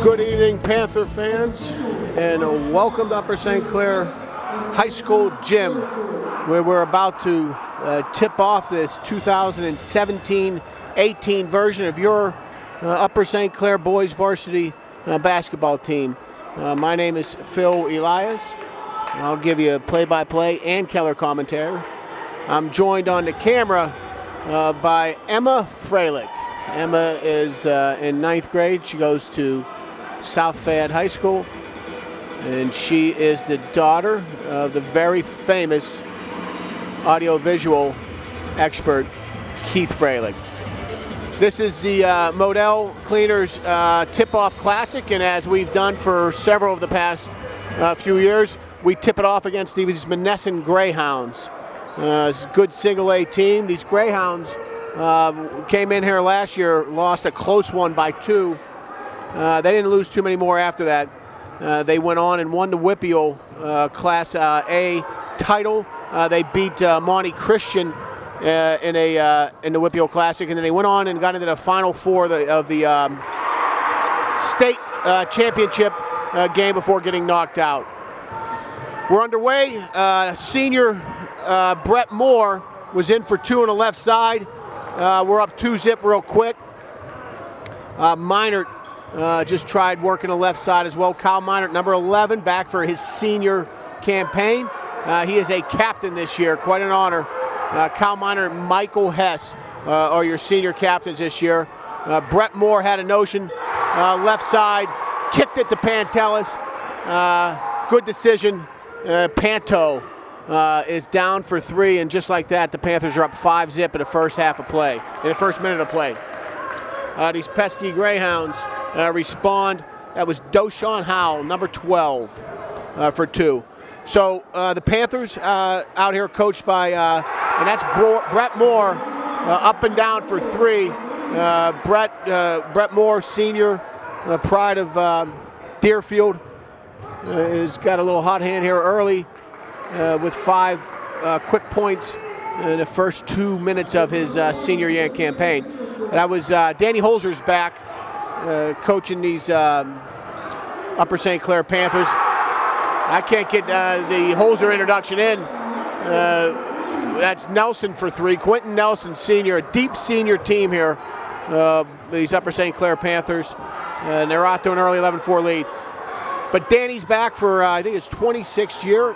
Good evening, Panther fans, and welcome to Upper St. Clair High School Gym, where we're about to tip off this 2017-18 version of your Upper St. Clair boys varsity basketball team. My name is Phil Elias. I'll give you a play-by-play and Keller commentary. I'm joined on the camera by Emma Freilich. Emma is in 9th grade. She goes to South Fayette High School, and she is the daughter of the very famous audiovisual expert Keith Freilich. This is the Modell Cleaners Tip-Off Classic, and as we've done for several of the past few years, we tip it off against these Monessen Greyhounds. It's a good single-A team. These Greyhounds came in here last year, lost a close one by 2. They didn't lose too many more after that. They went on and won the Whippeal Class A title. They beat Monty Christian in the Whippeal Classic, and then they went on and got into the Final Four of the state championship game before getting knocked out. We're underway. Senior Brett Moore was in for 2 on the left side. We're up 2-zip real quick. Minert just tried working the left side as well. Kyle Minert, number 11, back for his senior campaign. He is a captain this year, quite an honor. Kyle Minert and Michael Hess are your senior captains this year. Brett Moore had a notion, left side, kicked it to Pantelis. Good decision. Panto is down for 3, and just like that, the Panthers are up 5-zip in the first half of play, in the first minute of play. These pesky Greyhounds respond. That was Doshawn Howell, number 12, for 2. So the Panthers out here coached by, and that's Brett Moore, up and down for 3. Brett Moore, senior, pride of Deerfield, has got a little hot hand here early with 5 quick points in the first 2 minutes of his senior year campaign. That was Danny Holzer's back, coaching these Upper St. Clair Panthers. I can't get the Holzer introduction in. That's Nelson for 3. Quentin Nelson, senior, a deep senior team here. These Upper St. Clair Panthers, and they're out to an early 11-4 lead. But Danny's back for, I think it's 26th year,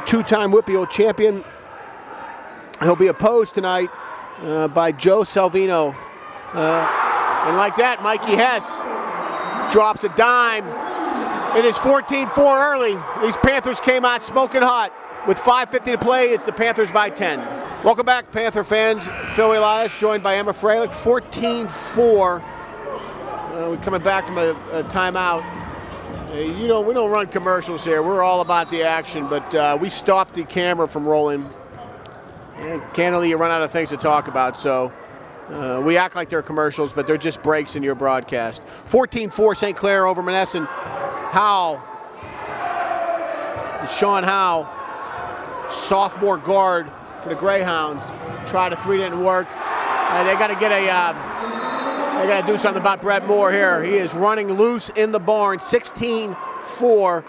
2-time Whippeal champion. He'll be opposed tonight by Joe Salvino. And like that, Mikey Hess drops a dime. It is 14-4 early. These Panthers came out smoking hot. With 5:50 to play, it's the Panthers by 10. Welcome back, Panther fans. Phil Elias, joined by Emma Freilich. 14-4. We're coming back from a timeout. We don't run commercials here. We're all about the action, but we stopped the camera from rolling. And candidly, you run out of things to talk about, so we act like they're commercials, but they're just breaks in your broadcast. 14-4 St. Clair over Monessen. Howell, Sean Howell, sophomore guard for the Greyhounds. Tried a 3, didn't work. They got to get they got to do something about Brett Moore here. He is running loose in the barn. 16-4.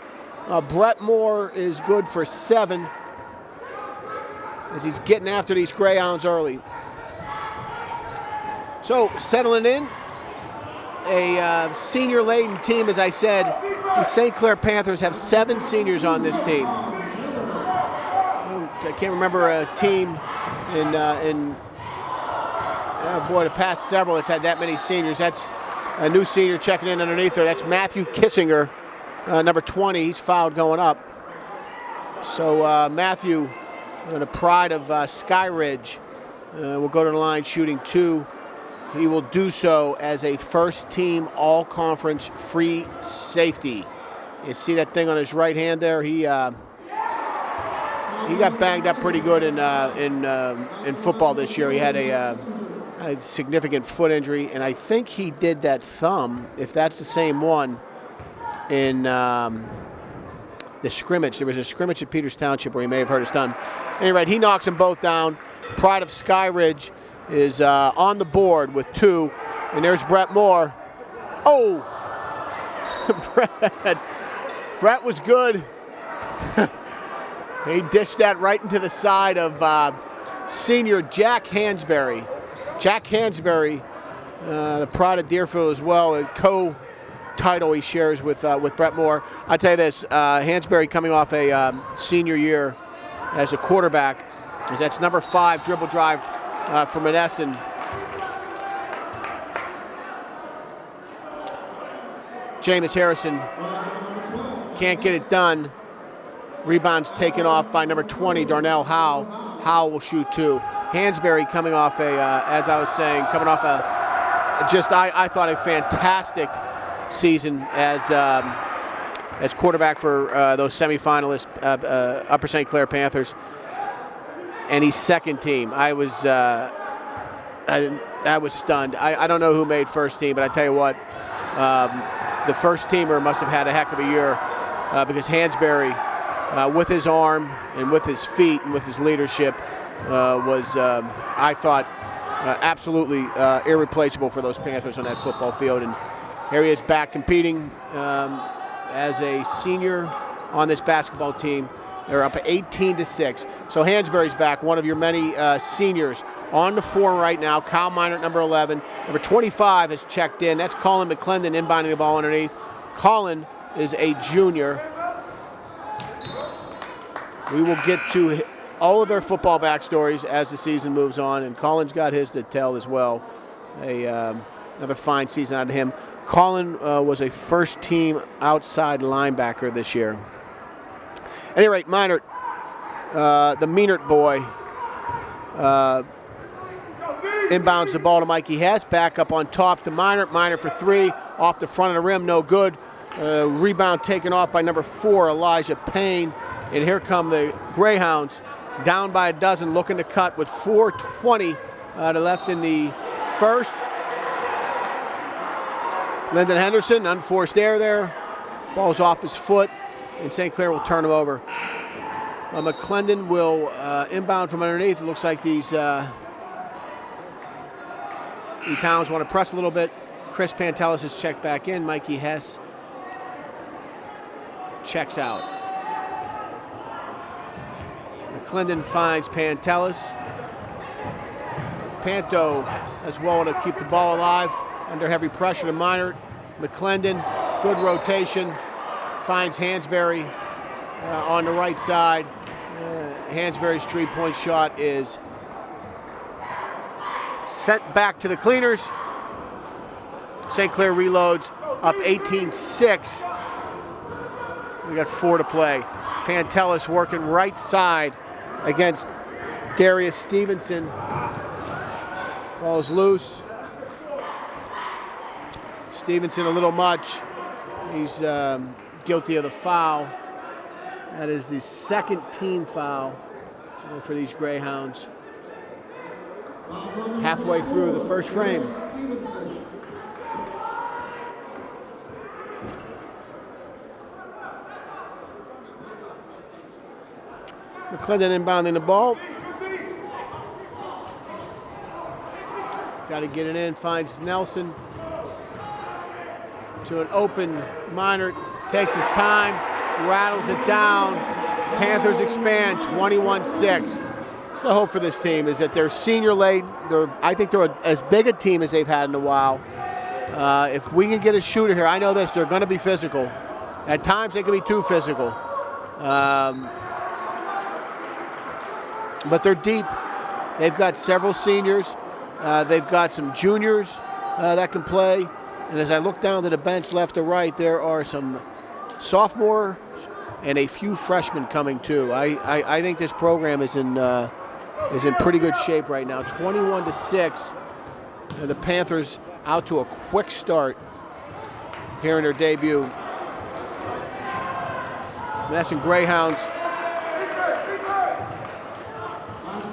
Brett Moore is good for 7 as he's getting after these Greyhounds early. So settling in, a senior-laden team, as I said. The St. Clair Panthers have 7 seniors on this team. I can't remember a team the past several that's had that many seniors. That's a new senior checking in underneath there. That's Matthew Kissinger, number 20. He's fouled going up. So Matthew, the pride of Skyridge, will go to the line shooting 2. He will do so as a first-team all-conference free safety. You see that thing on his right hand there? He got banged up pretty good in football this year. He had a significant foot injury, and I think he did that thumb, if that's the same one, in the scrimmage. There was a scrimmage at Peters Township where he may have hurt his thumb. Anyway, he knocks them both down. Pride of Skyridge is on the board with 2. And there's Brett Moore. Oh! Brett was good. He dished that right into the side of senior Jack Hansberry. Jack Hansberry, the pride of Deerfield as well, a co-title he shares with Brett Moore. I'll tell you this, Hansberry coming off a senior year as a quarterback, as that's number 5 dribble drive for Monessen. Jameis Harrison can't get it done. Rebounds taken off by number 20, Darnell Howe. Howe will shoot 2. Hansberry coming off as I was saying, coming off I thought a fantastic season as quarterback for those semifinalists, Upper St. Clair Panthers. And he's second team. I was stunned. I don't know who made first team, but I tell you what, the first teamer must have had a heck of a year because Hansberry, with his arm and with his feet and with his leadership, was, I thought, absolutely irreplaceable for those Panthers on that football field. And here he is back competing as a senior on this basketball team. They're up 18-6. So Hansberry's back, one of your many seniors on the floor right now. Kyle Minert, number 11. Number 25 has checked in. That's Colin McClendon inbounding the ball underneath. Colin is a junior. We will get to all of their football backstories as the season moves on, and Colin's got his to tell as well. Another fine season out of him. Colin was a first-team outside linebacker this year. At any rate, Minert, the Meinert boy, inbounds the ball to Mikey Hess. Back up on top to Minert. Minert for 3. Off the front of the rim, no good. Rebound taken off by number 4, Elijah Payne. And here come the Greyhounds, down by a dozen, looking to cut with 4:20 to left in the first. Lyndon Henderson, unforced error there. Ball's off his foot, and St. Clair will turn him over. McClendon will inbound from underneath. It looks like these Hounds want to press a little bit. Chris Pantelis is checked back in. Mikey Hess checks out. McClendon finds Pantelis. Panto as well to keep the ball alive under heavy pressure to Minert. McClendon, good rotation, finds Hansberry on the right side. Hansberry's 3-point shot is sent back to the cleaners. St. Clair reloads, up 18-6. We got 4 to play. Pantelis working right side against Darius Stevenson. Ball's loose. Stevenson a little much. He's guilty of the foul. That is the second team foul for these Greyhounds. Halfway through the first frame. McClendon inbounding the ball. Got to get it in, finds Nelson. To an open Minert, takes his time, rattles it down. Panthers expand 21-6. So the hope for this team is that they're senior late. I think they're as big a team as they've had in a while. If we can get a shooter here, I know this, they're going to be physical. At times they can be too physical. But they're deep. They've got several seniors. They've got some juniors that can play. And as I look down to the bench left to right, there are some sophomore and a few freshmen coming too. I think this program is in pretty good shape right now. 21-6. The Panthers out to a quick start here in their debut. Monessen Greyhounds.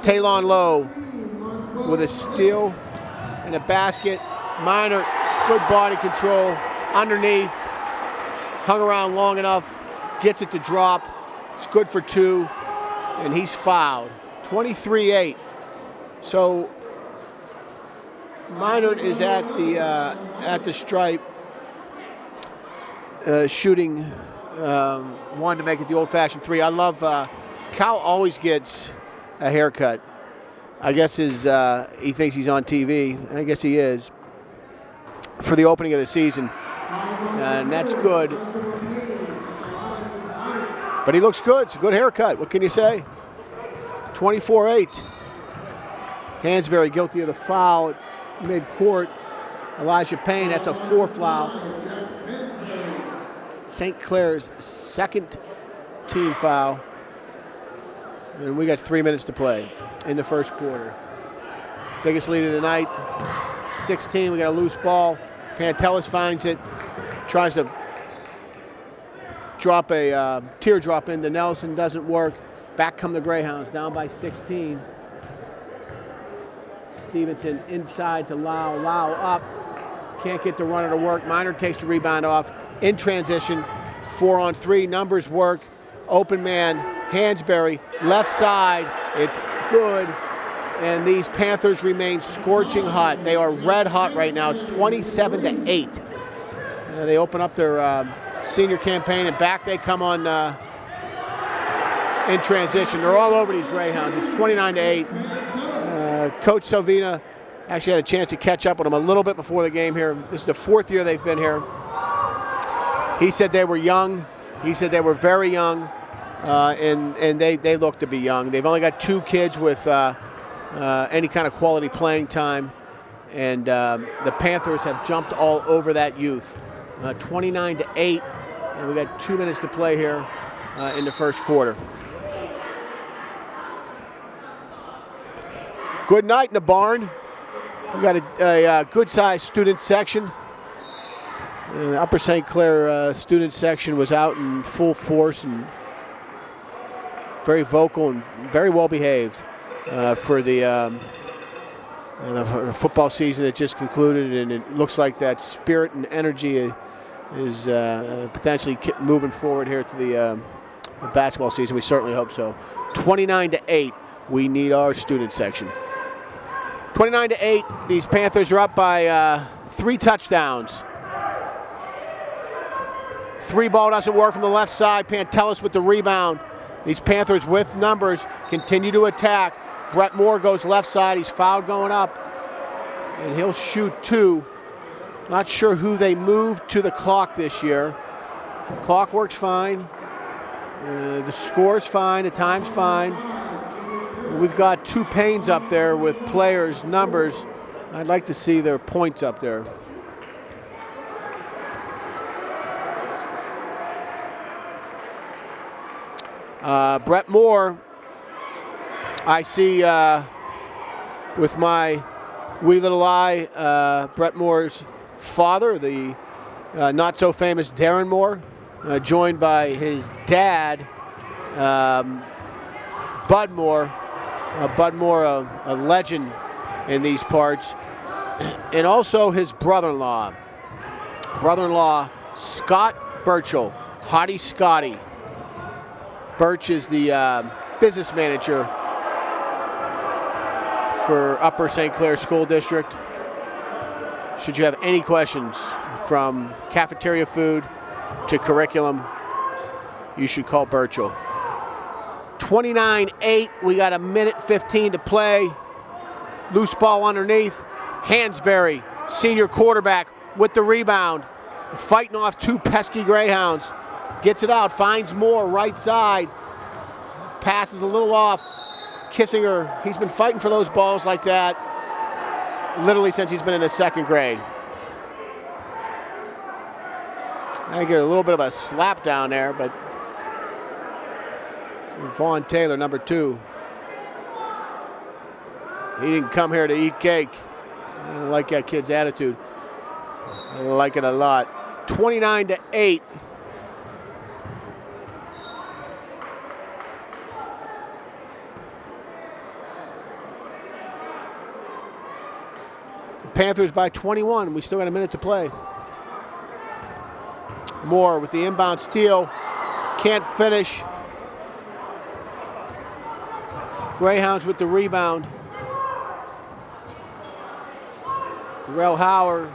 Talon Lowe with a steal and a basket. Minert, good body control underneath. Hung around long enough, gets it to drop. It's good for 2, and he's fouled. 23-8. So Minert is at the stripe. shooting one to make it the old-fashioned three. I love Cal always gets a haircut. I guess he thinks he's on TV. I guess he is for the opening of the season, and that's good. But he looks good. It's a good haircut. What can you say? 24-8. Hansberry guilty of the foul at mid-court. Elijah Payne, that's a 4th foul. St. Clair's 2nd team foul. And we got 3 minutes to play in the first quarter. Biggest lead of the night, 16. We got a loose ball. Pantelis finds it, tries to drop a teardrop into Nelson, doesn't work. Back come the Greyhounds, down by 16. Stevenson inside to Lau. Lau up, can't get the runner to work. Minor takes the rebound off. In transition, 4-on-3, numbers work. Open man, Hansberry, left side, it's good. And these Panthers remain scorching hot. They are red hot right now. It's 27-8. They open up their senior campaign, and back they come on in transition. They're all over these Greyhounds. It's 29-8. Coach Salvina actually had a chance to catch up with them a little bit before the game here. This is the 4th year they've been here. He said they were young. He said they were very young, and they look to be young. They've only got 2 kids with any kind of quality playing time, and the Panthers have jumped all over that youth. 29-8, and we got 2 minutes to play here in the first quarter. Good night in the barn. We got a good-sized student section. The Upper St. Clair student section was out in full force and very vocal and very well behaved for the football season that just concluded, and it looks like that spirit and energy is potentially moving forward here to the basketball season. We certainly hope so. 29-8, we need our student section. 29-8, these Panthers are up by 3 touchdowns. 3 ball doesn't work from the left side. Pantelis with the rebound. These Panthers with numbers continue to attack. Brett Moore goes left side. He's fouled going up, and he'll shoot 2. Not sure who they moved to the clock this year. The clock works fine. The score's fine. The time's fine. We've got 2 panes up there with players' numbers. I'd like to see their points up there. Brett Moore, I see with my wee little eye, Brett Moore's father, the not-so-famous Darren Moore, joined by his dad, Bud Moore. Bud Moore, a legend in these parts, and also his brother-in-law. Scott Burchell, Hottie Scotty. Birch is the business manager for Upper St. Clair School District. Should you have any questions from cafeteria food to curriculum, you should call Burchell. 29-8, we got 1:15 to play. Loose ball underneath. Hansberry, senior quarterback, with the rebound. Fighting off 2 pesky Greyhounds. Gets it out, finds Moore, right side. Passes a little off. Kissinger, he's been fighting for those balls like that literally since he's been in the 2nd grade. I get a little bit of a slap down there, but Vaughn Taylor, number 2. He didn't come here to eat cake. I don't like that kid's attitude. I like it a lot. 29-8. The Panthers by 21. We still got a minute to play. Moore with the inbound steal. Can't finish. Greyhounds with the rebound. Darrell Howard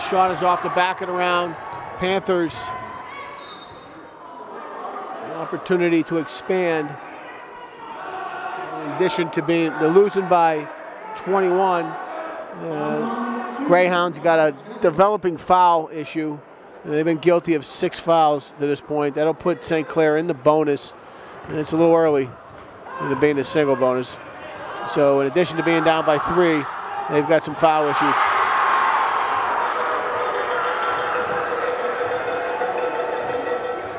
Shot is off the back of the round. Panthers an opportunity to expand. In addition to they're losing by 21. Greyhounds got a developing foul issue. They've been guilty of 6 fouls to this point. That'll put St. Clair in the bonus. And it's a little early into being a single bonus. So in addition to being down by 3, they've got some foul issues.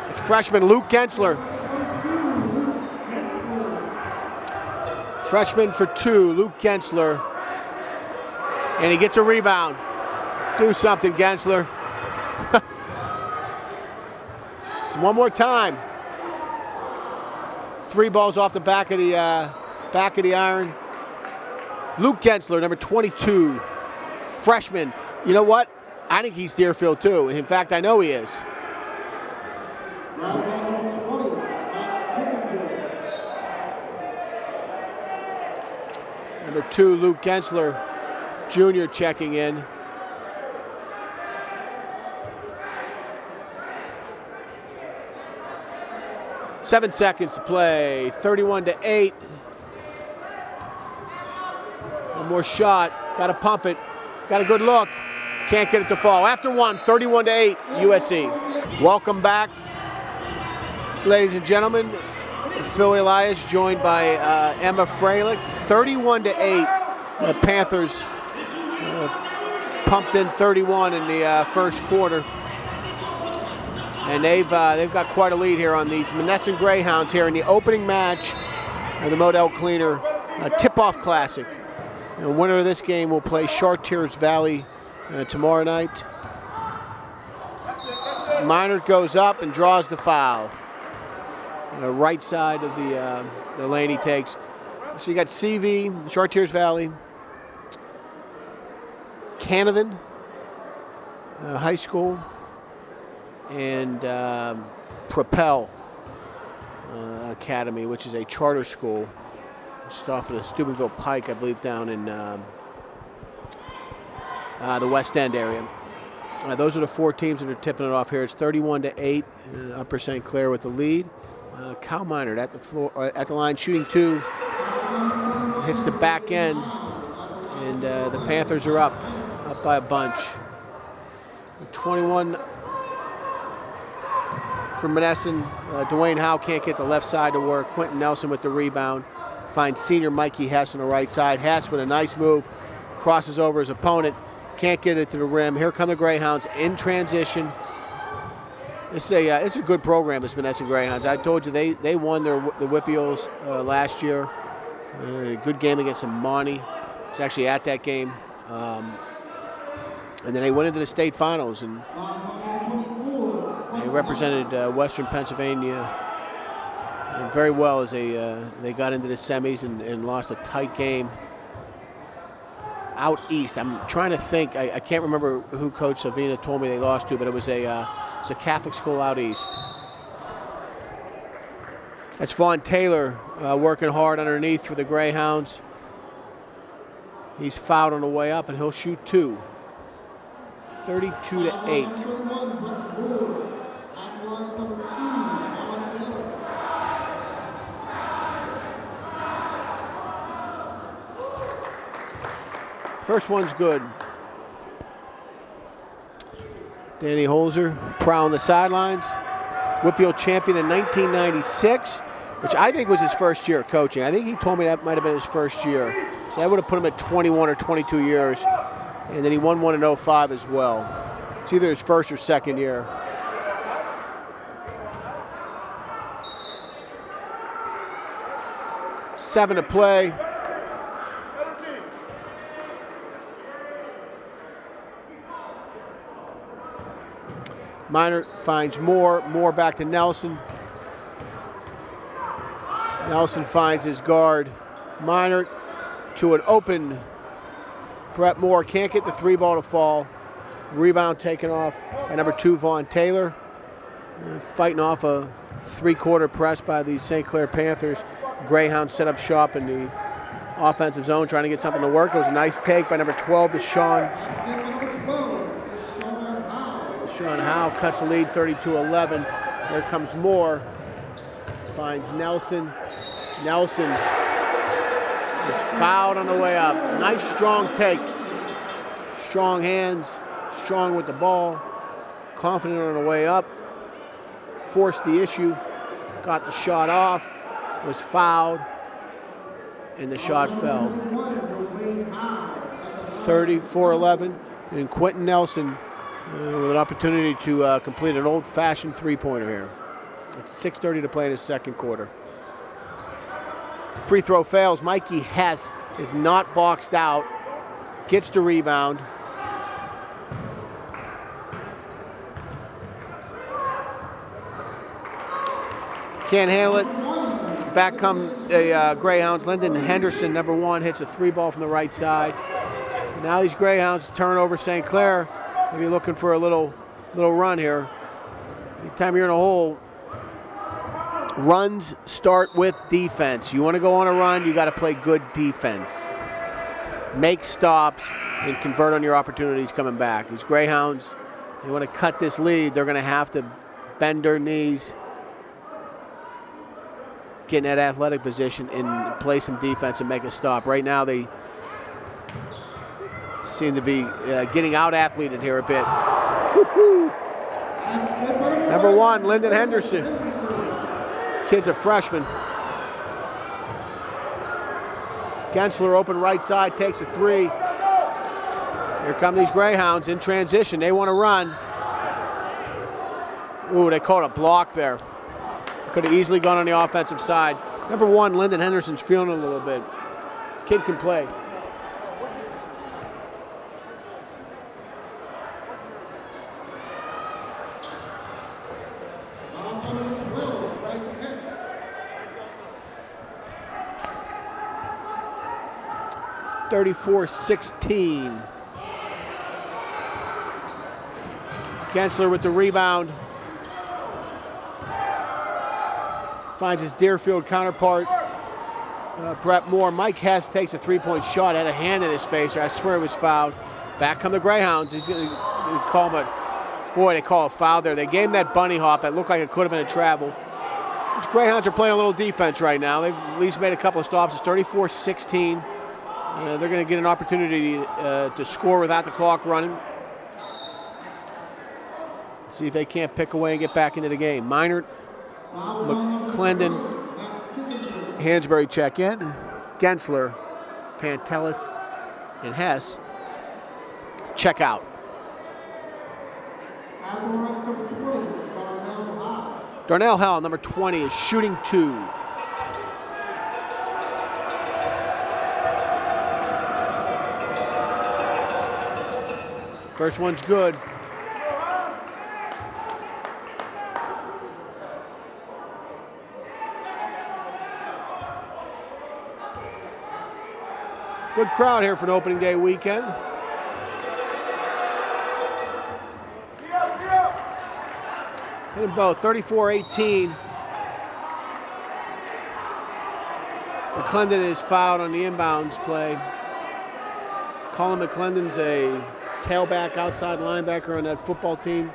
It's freshman Luke Gensler. Freshman for 2, Luke Gensler. And he gets a rebound. Do something, Gensler. One more time. 3 balls off the back of the iron. Luke Gensler, number 22, freshman. You know what? I think he's Deerfield too. In fact, I know he is. Number 2, Luke Gensler, junior, checking in. Seven seconds to play, 31-8. One more shot, gotta pump it, got a good look. Can't get it to fall. After 1, 31-8, USC. Welcome back, ladies and gentlemen. Phil Elias joined by Emma Freilich. 31-8, the Panthers pumped in 31 in the first quarter. And they've got quite a lead here on these Monessen Greyhounds here in the opening match of the Model Cleaner Tip-Off Classic. The winner of this game will play Chartiers Valley tomorrow night. Minor goes up and draws the foul. The right side of the lane he takes. So you got CV, Chartiers Valley, Canavan High School, and Propel Academy, which is a charter school just off of the Steubenville Pike, I believe, down in the West End area. Those are the 4 teams that are tipping it off here. It's 31-8, Upper St. Clair with the lead. Kyle Minard at the line, shooting 2, hits the back end, and the Panthers are up by a bunch. 21 for Monessen. Dwayne Howe can't get the left side to work. Quentin Nelson with the rebound. Finds senior Mikey Hess on the right side. Hess with a nice move. Crosses over his opponent. Can't get it to the rim. Here come the Greyhounds in transition. It's a good program, this Monessen Greyhounds. I told you they won the Whippiols last year. A good game against Monty. I was actually at that game. And then they went into the state finals, and they represented Western Pennsylvania very well as they got into the semis and lost a tight game out east. I'm trying to think. I can't remember who Coach Savina told me they lost to, but it was a Catholic school out east. That's Vaughn Taylor working hard underneath for the Greyhounds. He's fouled on the way up, and he'll shoot 2. 32-8. First one's good. Danny Holzer prowling the sidelines. Whippeal champion in 1996, which I think was his first year coaching. I think he told me that might have been his first year. So I would have put him at 21 or 22 years. And then he won one in 05 as well. It's either his first or second year. Seven to play. Minor finds Moore. Moore back to Nelson. Nelson finds his guard. Minor to an open Brett Moore. Can't get the 3-ball to fall. Rebound taken off by number 2, Vaughn Taylor. Fighting off a 3-quarter press by the St. Clair Panthers. Greyhounds set up shop in the offensive zone, trying to get something to work. It was a nice take by number 12, Deshaun Sean Howe cuts the lead 32-11. Here comes Moore. Finds Nelson. Nelson is fouled on the way up. Nice strong take. Strong hands, strong with the ball. Confident on the way up. Forced the issue. Got the shot off. Was fouled. And the shot fell. 34-11. And Quentin Nelson with an opportunity to complete an old-fashioned three-pointer here. It's 6:30 to play in the second quarter. Free throw fails. Mikey Hess is not boxed out. Gets the rebound. Can't handle it. Back come the Greyhounds. Lyndon Henderson, number 1, hits a 3-ball from the right side. Now these Greyhounds turn over St. Clair. Maybe looking for a little run here. Anytime you're in a hole, runs start with defense. You want to go on a run, you got to play good defense. Make stops and convert on your opportunities coming back. These Greyhounds, they want to cut this lead. They're going to have to bend their knees, get in that athletic position, and play some defense and make a stop. Right now, they seem to be getting out-athleted here a bit. Number 1, Lyndon Henderson. Kid's a freshman. Gensler open right side, takes a 3. Here come these Greyhounds in transition. They want to run. Ooh, they caught a block there. Could have easily gone on the offensive side. Number 1, Lyndon Henderson's feeling a little bit. Kid can play. (34-16). Gensler with the rebound. Finds his Deerfield counterpart, Brett Moore. Mike Hess takes a 3-point shot, had a hand in his face, or I swear it was fouled. Back come the Greyhounds. He's going to call him boy, they call a foul there. They gave him that bunny hop that looked like it could have been a travel. These Greyhounds are playing a little defense right now. They've at least made a couple of stops. It's 34-16. They're going to get an opportunity to score without the clock running. See if they can't pick away and get back into the game. Minert, McClendon, Hansberry check in. Gensler, Pantelis, and Hess check out. Darnell Howell, number 20, is shooting 2. First one's good. Good crowd here for an opening day weekend. Hit them both, 34-18. McClendon is fouled on the inbounds play. Colin McClendon's a tailback outside linebacker on that football team.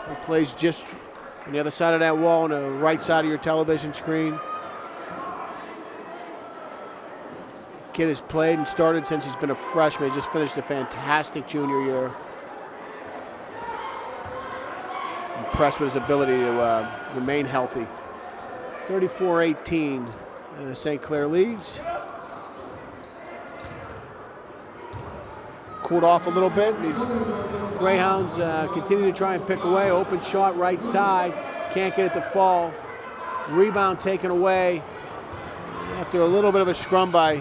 He plays just on the other side of that wall on the right side of your television screen. Kid has played and started since he's been a freshman. He just finished a fantastic junior year. Impressed with his ability to remain healthy. 34-18, St. Clair leads. Cooled off a little bit. These Greyhounds continue to try and pick away. Open shot right side. Can't get it to fall. Rebound taken away after a little bit of a scrum by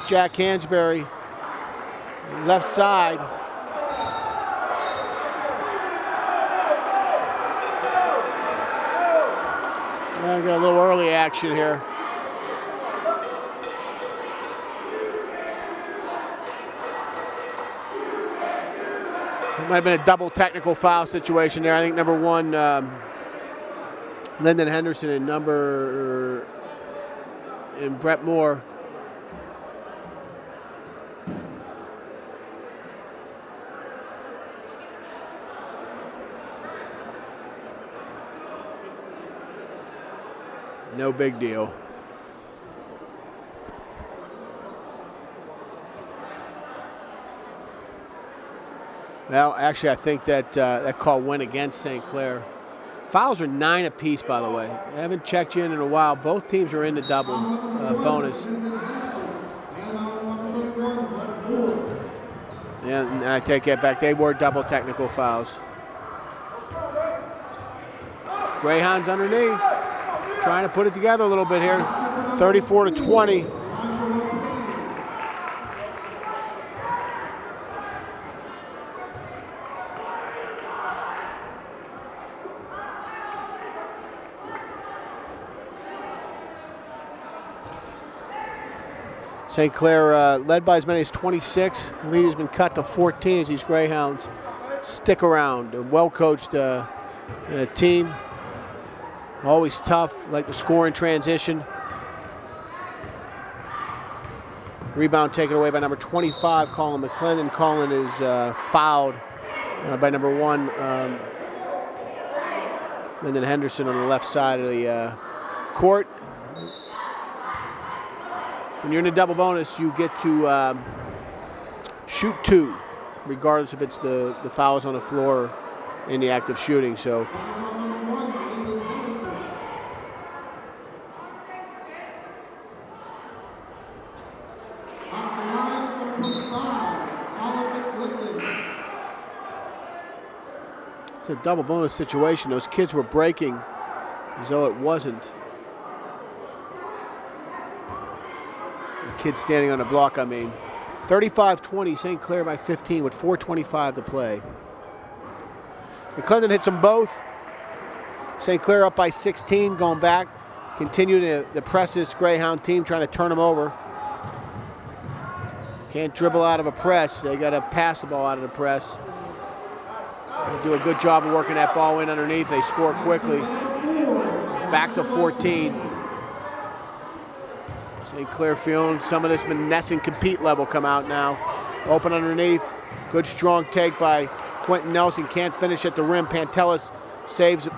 Jack Hansberry. Left side. I got a little early action here. It might have been a double technical foul situation there. I think number 1, Lyndon Henderson, and Brett Moore. No big deal. Well, actually, I think that that call went against St. Clair. Fouls are 9 apiece, by the way. I haven't checked you in a while. Both teams are in the double bonus. Yeah, I take that back. They were double technical fouls. Greyhounds underneath, trying to put it together a little bit here. 34-20. St. Clair led by as many as 26. The lead has been cut to 14 as these Greyhounds stick around. A well-coached team. Always tough, like to score in transition. Rebound taken away by number 25, Colin McClendon. Colin is fouled by number 1, Lyndon Henderson on the left side of the court. When you're in a double bonus, you get to shoot 2, regardless if it's the fouls on the floor or in the act of shooting. So it's a double bonus situation. Those kids were breaking as though it wasn't. The kid standing on the block, I mean. 35-20, St. Clair by 15 with 4:25 to play. McClendon hits them both. St. Clair up by 16, going back. Continuing to press this Greyhound team, trying to turn them over. Can't dribble out of a press. They got to pass the ball out of the press. They do a good job of working that ball in underneath. They score quickly. Back to 14. St. Clair feeling some of this Monessen compete level come out now. Open underneath. Good strong take by Quentin Nelson. Can't finish at the rim. Pantelis saves.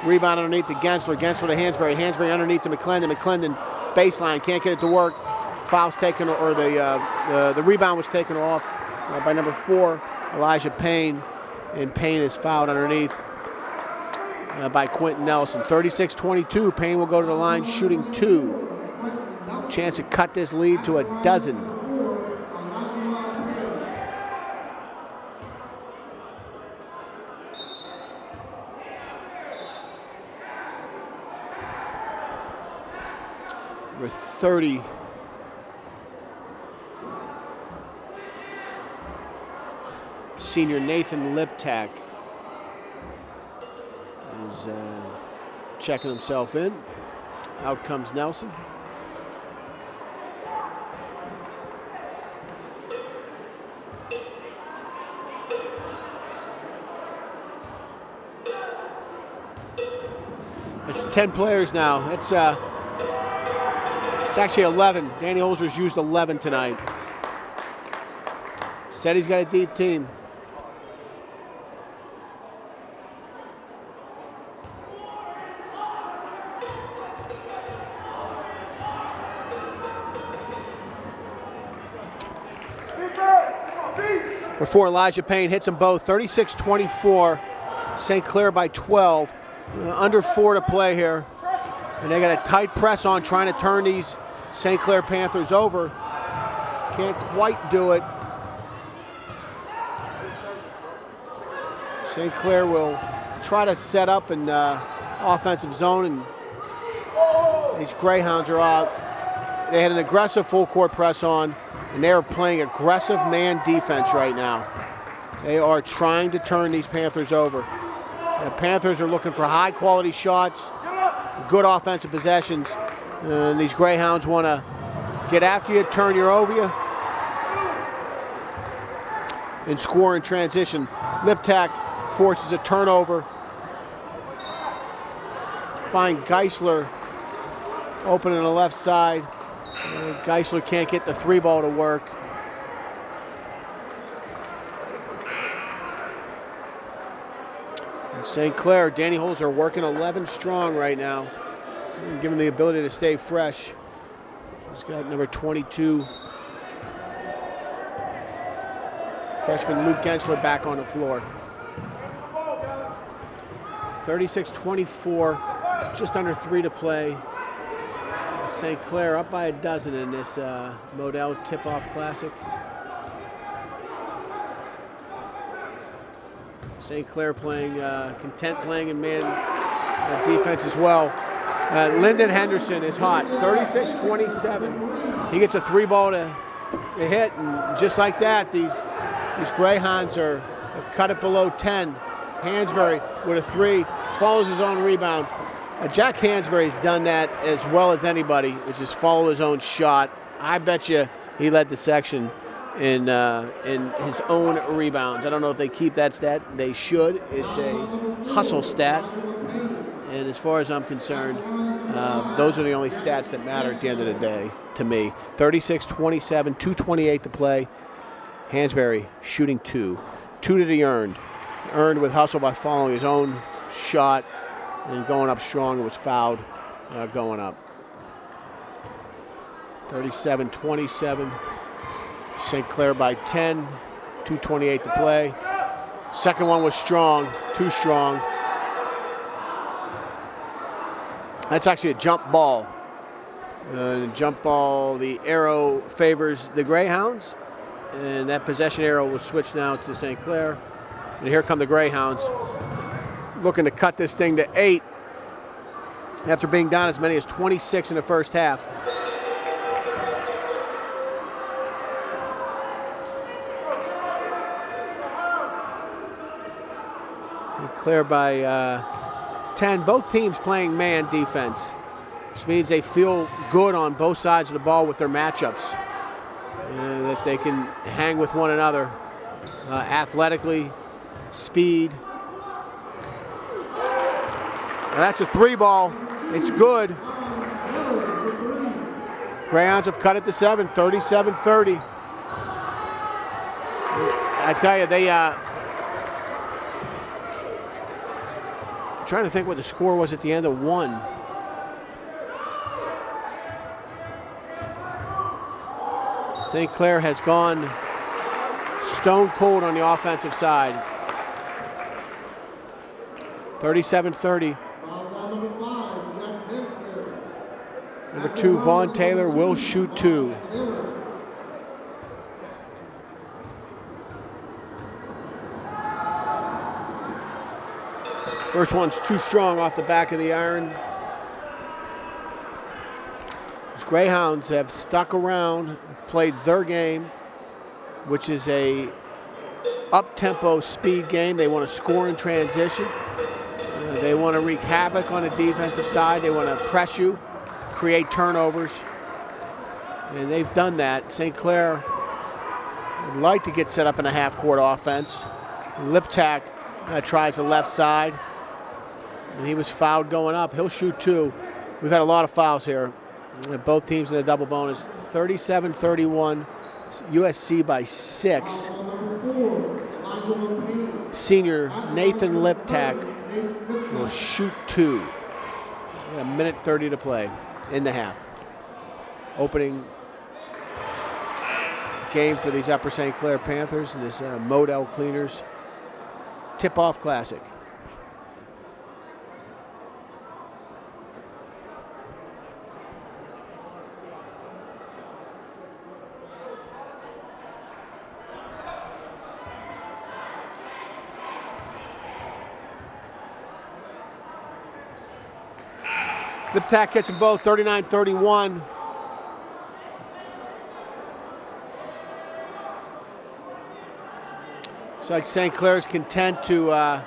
Rebound underneath to Gensler. Gensler to Hansberry. Hansberry underneath to McClendon. McClendon baseline. Can't get it to work. Foul's taken, or the rebound was taken off by number 4, Elijah Payne. And Payne is fouled underneath by Quentin Nelson. 36-22. Payne will go to the line shooting 2. Chance to cut this lead to a dozen. Number 30. Senior Nathan Liptak is checking himself in. Out comes Nelson. It's 10 players now. It's actually 11. Danny Holzer's used 11 tonight. Said he's got a deep team. Before Elijah Payne hits them both. 36-24. St. Clair by 12. Under 4 to play here. And they got a tight press on trying to turn these St. Clair Panthers over. Can't quite do it. St. Clair will try to set up an offensive zone, and these Greyhounds are out. They had an aggressive full court press on, and they are playing aggressive man defense right now. They are trying to turn these Panthers over. The Panthers are looking for high quality shots, good offensive possessions, and these Greyhounds want to get after you, turn you over you, and score in transition. Liptak forces a turnover. Find Geisler open on the left side. Geisler can't get the 3-ball to work. And St. Clair, Danny Holzer working 11 strong right now. and give him the ability to stay fresh. He's got number 22, freshman Luke Gensler, back on the floor. 36-24, just under 3 to play. St. Clair up by a dozen in this Modell tip-off classic. St. Clair playing, content playing in man defense as well. Lyndon Henderson is hot, 36-27. He gets a 3-ball to hit, and just like that, these Greyhounds have cut it below 10. Hansberry with a 3, follows his own rebound. Jack Hansberry's done that as well as anybody, which is follow his own shot. I bet you he led the section in his own rebounds. I don't know if they keep that stat. They should. It's a hustle stat. And as far as I'm concerned, those are the only stats that matter at the end of the day to me. 36-27, 2:28 to play. Hansberry shooting 2. 2 to the earned. Earned with hustle by following his own shot and going up strong. It was fouled going up. 37-27. St. Clair by 10. 2:28 to play. Second one was strong, too strong. That's actually a jump ball. Jump ball, the arrow favors the Greyhounds. And that possession arrow was switched now to St. Clair. And here come the Greyhounds, looking to cut this thing to 8 after being down as many as 26 in the first half. St. Clair by 10. Both teams playing man defense, which means they feel good on both sides of the ball with their matchups, that they can hang with one another athletically, speed. Now that's a 3-ball. It's good. Greyhounds have cut it to 7, 37-30. I tell you, they trying to think what the score was at the end of 1. St. Clair has gone stone cold on the offensive side. 37-30. Number 2, Vaughn Taylor, will shoot 2. First one's too strong off the back of the iron. These Greyhounds have stuck around, played their game, which is a up-tempo speed game. They want to score in transition. They want to wreak havoc on the defensive side. They want to press you, create turnovers, and they've done that. St. Clair would like to get set up in a half-court offense. Liptak tries the left side, and he was fouled going up. He'll shoot 2. We've had a lot of fouls here. Both teams in a double bonus. 37-31, USC by 6. Senior Nathan Liptak will shoot 2. 1:30 to play in the half. Opening game for these Upper St. Clair Panthers in this Modell Cleaners tip-off classic. Liptak gets them both, 39-31. It's like St. Clair's content to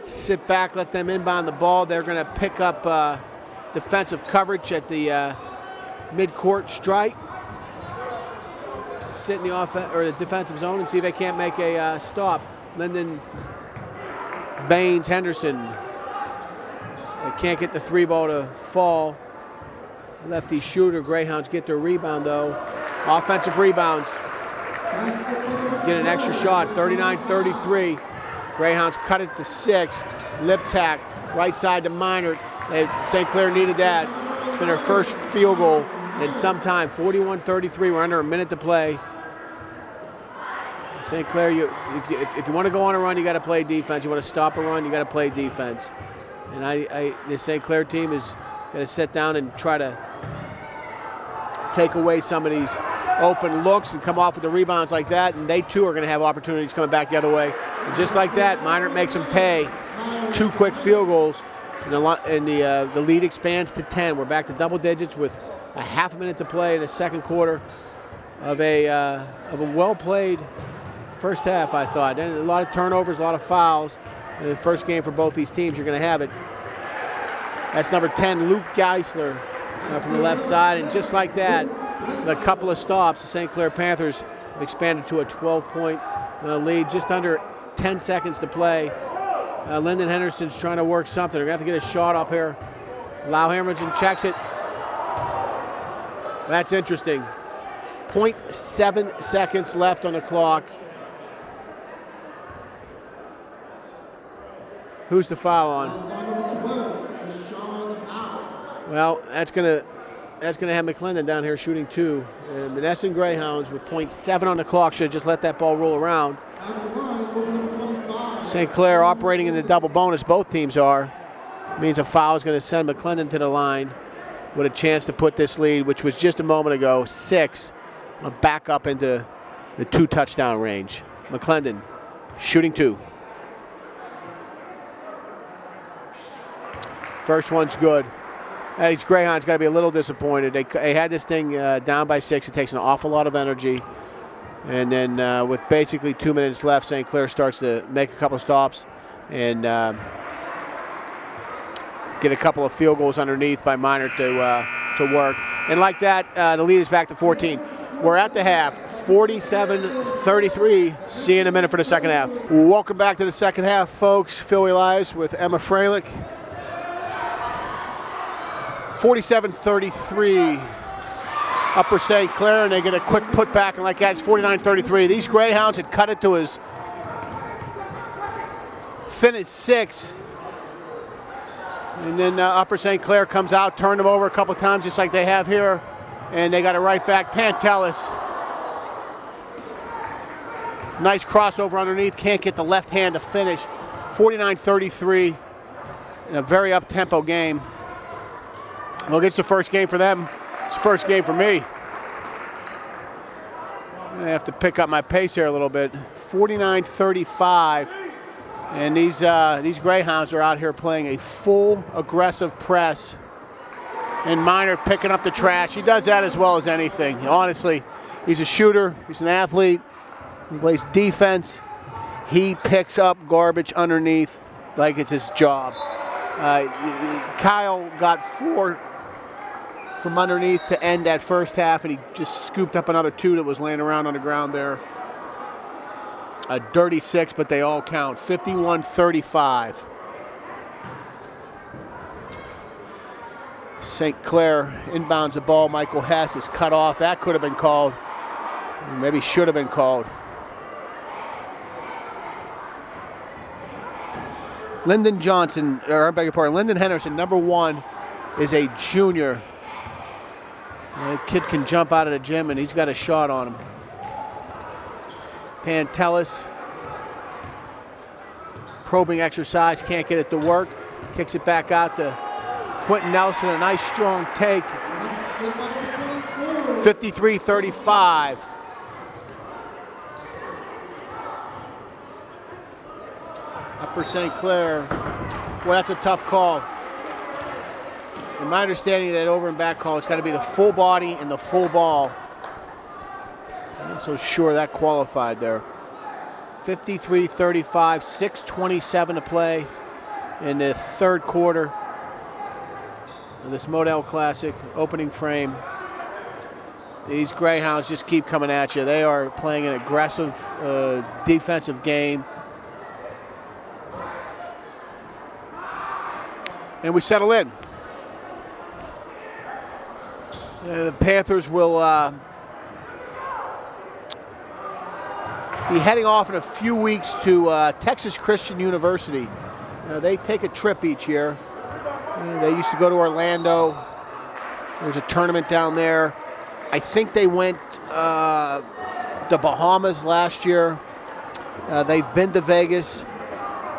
sit back, let them inbound the ball. They're going to pick up defensive coverage at the mid-court strike. Sit in the offense or the defensive zone and see if they can't make a stop. Lyndon, Baines, Henderson. They can't get the 3-ball to fall. Lefty shooter. Greyhounds get their rebound though. Offensive rebounds. Get an extra shot. 39-33. Greyhounds cut it to 6. Liptak right side to Minor. St. Clair needed that. It's been their first field goal in some time. 41-33. We're under a minute to play. St. Clair, if you want to go on a run, you got to play defense. You want to stop a run, you got to play defense. And the St. Clair team is going to sit down and try to take away some of these open looks and come off with the rebounds like that. And they too are going to have opportunities coming back the other way. And just like that, Minot makes them pay 2 quick field goals, and the lead expands to 10. We're back to double digits with a half a minute to play in the second quarter of a well-played first half, I thought. And a lot of turnovers, a lot of fouls. In the first game for both these teams, you're going to have it. That's number 10, Luke Geisler, from the left side. And just like that, with a couple of stops, the St. Clair Panthers have expanded to a 12-point lead. Just under 10 seconds to play. Lyndon Henderson's trying to work something. They're going to have to get a shot up here. Lau Hamilton checks it. That's interesting. 0.7 seconds left on the clock. Who's the foul on? Well, that's gonna have McClendon down here shooting 2. Monessen Greyhounds with 0.7 on the clock should just let that ball roll around. St. Clair operating in the double bonus. Both teams are. Means a foul is going to send McClendon to the line with a chance to put this lead, which was just a moment ago, 6, back up into the 2-touchdown range. McClendon shooting 2. First one's good. These Greyhounds got to be a little disappointed. They had this thing down by 6. It takes an awful lot of energy. And then with basically 2 minutes left, St. Clair starts to make a couple of stops and get a couple of field goals underneath by Minor to work. And like that, the lead is back to 14. We're at the half, 47-33. See you in a minute for the second half. Welcome back to the second half, folks. Phil Elias with Emma Freilich. 47-33, Upper St. Clair, and they get a quick putback, and like that, it's 49-33. These Greyhounds had cut it to as thin as 6. And then Upper St. Clair comes out, turned them over a couple times, just like they have here, and they got it right back. Pantelis. Nice crossover underneath, can't get the left hand to finish. 49-33 in a very up-tempo game. Well, it's the first game for them. It's the first game for me. I'm gonna have to pick up my pace here a little bit. 49-35, and these Greyhounds are out here playing a full aggressive press. And Minor picking up the trash. He does that as well as anything. Honestly, he's a shooter. He's an athlete. He plays defense. He picks up garbage underneath like it's his job. Kyle got 4 from underneath to end that first half, and he just scooped up another 2 that was laying around on the ground there. A dirty 6, but they all count. 51-35. St. Clair inbounds the ball. Michael Hess is cut off. That could have been called. Maybe should have been called. Lyndon Henderson, number 1, is a junior. The kid can jump out of the gym, and he's got a shot on him. Pantelis, probing exercise, can't get it to work. Kicks it back out to Quentin Nelson, a nice strong take. 53-35. Upper St. Clair, well, that's a tough call. In my understanding of that over and back call, it's got to be the full body and the full ball. I'm not so sure that qualified there. 53-35, 6:27 to play in the third quarter of this Model Classic opening frame. These Greyhounds just keep coming at you. They are playing an aggressive defensive game. And we settle in. The Panthers will be heading off in a few weeks to Texas Christian University. They take a trip each year. They used to go to Orlando. There's a tournament down there. I think they went the Bahamas last year. They've been to Vegas.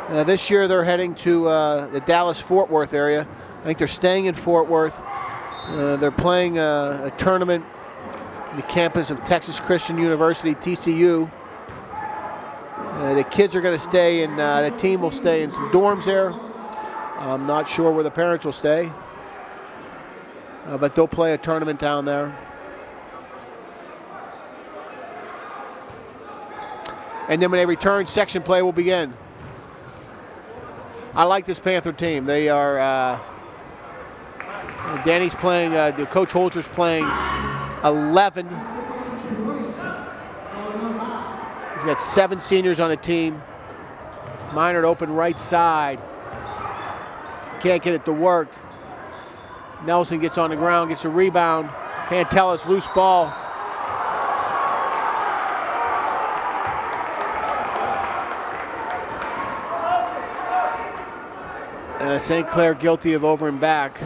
This year they're heading to the Dallas-Fort Worth area. I think they're staying in Fort Worth. They're playing a tournament on the campus of Texas Christian University, TCU. The kids are going to stay in, the team will stay in some dorms there. I'm not sure where the parents will stay. But they'll play a tournament down there. And then when they return, section play will begin. I like this Panther team. They are, Danny's playing, Coach Holzer's playing 11. He's got 7 seniors on the team. Minard open right side. Can't get it to work. Nelson gets on the ground, gets a rebound. Pantelis, loose ball. St. Clair guilty of over and back.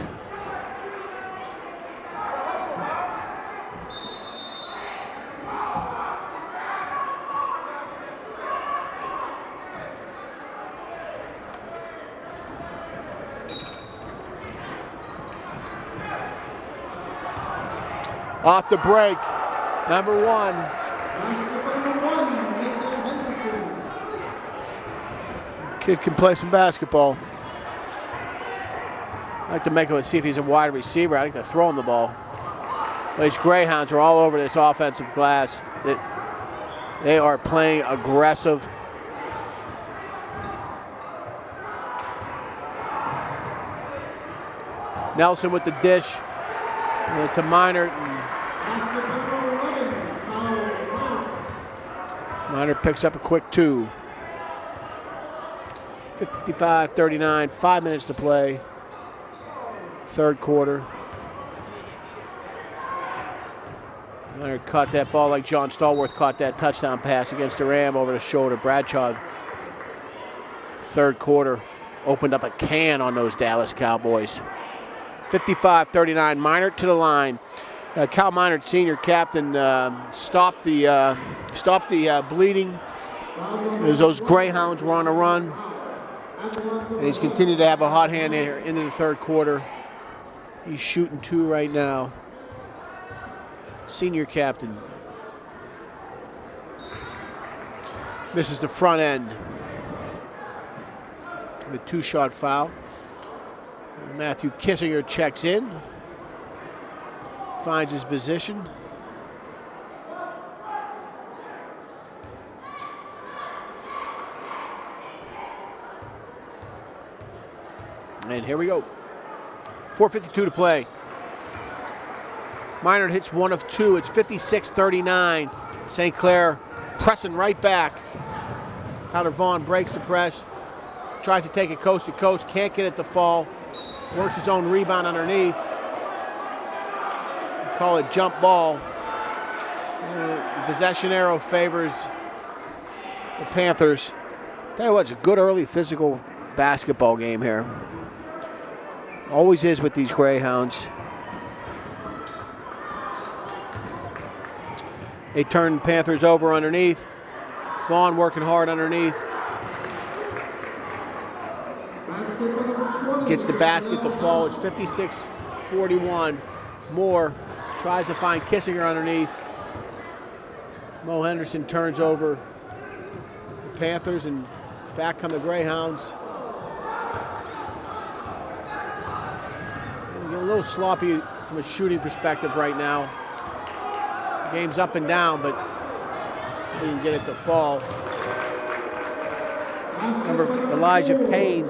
Off the break, number 1. Kid can play some basketball. I like to make him see if he's a wide receiver. I like to throw him the ball. These Greyhounds are all over this offensive glass. They are playing aggressive. Nelson with the dish to Minard. Minard picks up a quick 2. 55-39, 5 minutes to play. Third quarter. Minard caught that ball like John Stallworth caught that touchdown pass against the Ram over the shoulder. Bradshaw, third quarter, opened up a can on those Dallas Cowboys. 55-39, Minard to the line. Cal Minard, senior captain, stopped the bleeding as those Greyhounds were on a run. And he's continued to have a hot hand here into the third quarter. He's shooting 2 right now. Senior captain. Misses the front end. With 2-shot foul. Matthew Kissinger checks in. Finds his position. And here we go. 4:52 to play. Minard hits 1 of 2. It's 56-39. St. Clair pressing right back. Tyler Vaughn breaks the press. Tries to take it coast to coast. Can't get it to fall. Works his own rebound underneath. We call it jump ball. The possession arrow favors the Panthers. Tell you what, it's a good early physical basketball game here. Always is with these Greyhounds. They turn Panthers over underneath. Vaughn working hard underneath. Gets the basket to fall. It's 56-41. Moore tries to find Kissinger underneath. Mo Henderson turns over the Panthers, and back come the Greyhounds. A little sloppy from a shooting perspective right now. Game's up and down, but we can get it to fall. Number Elijah Payne.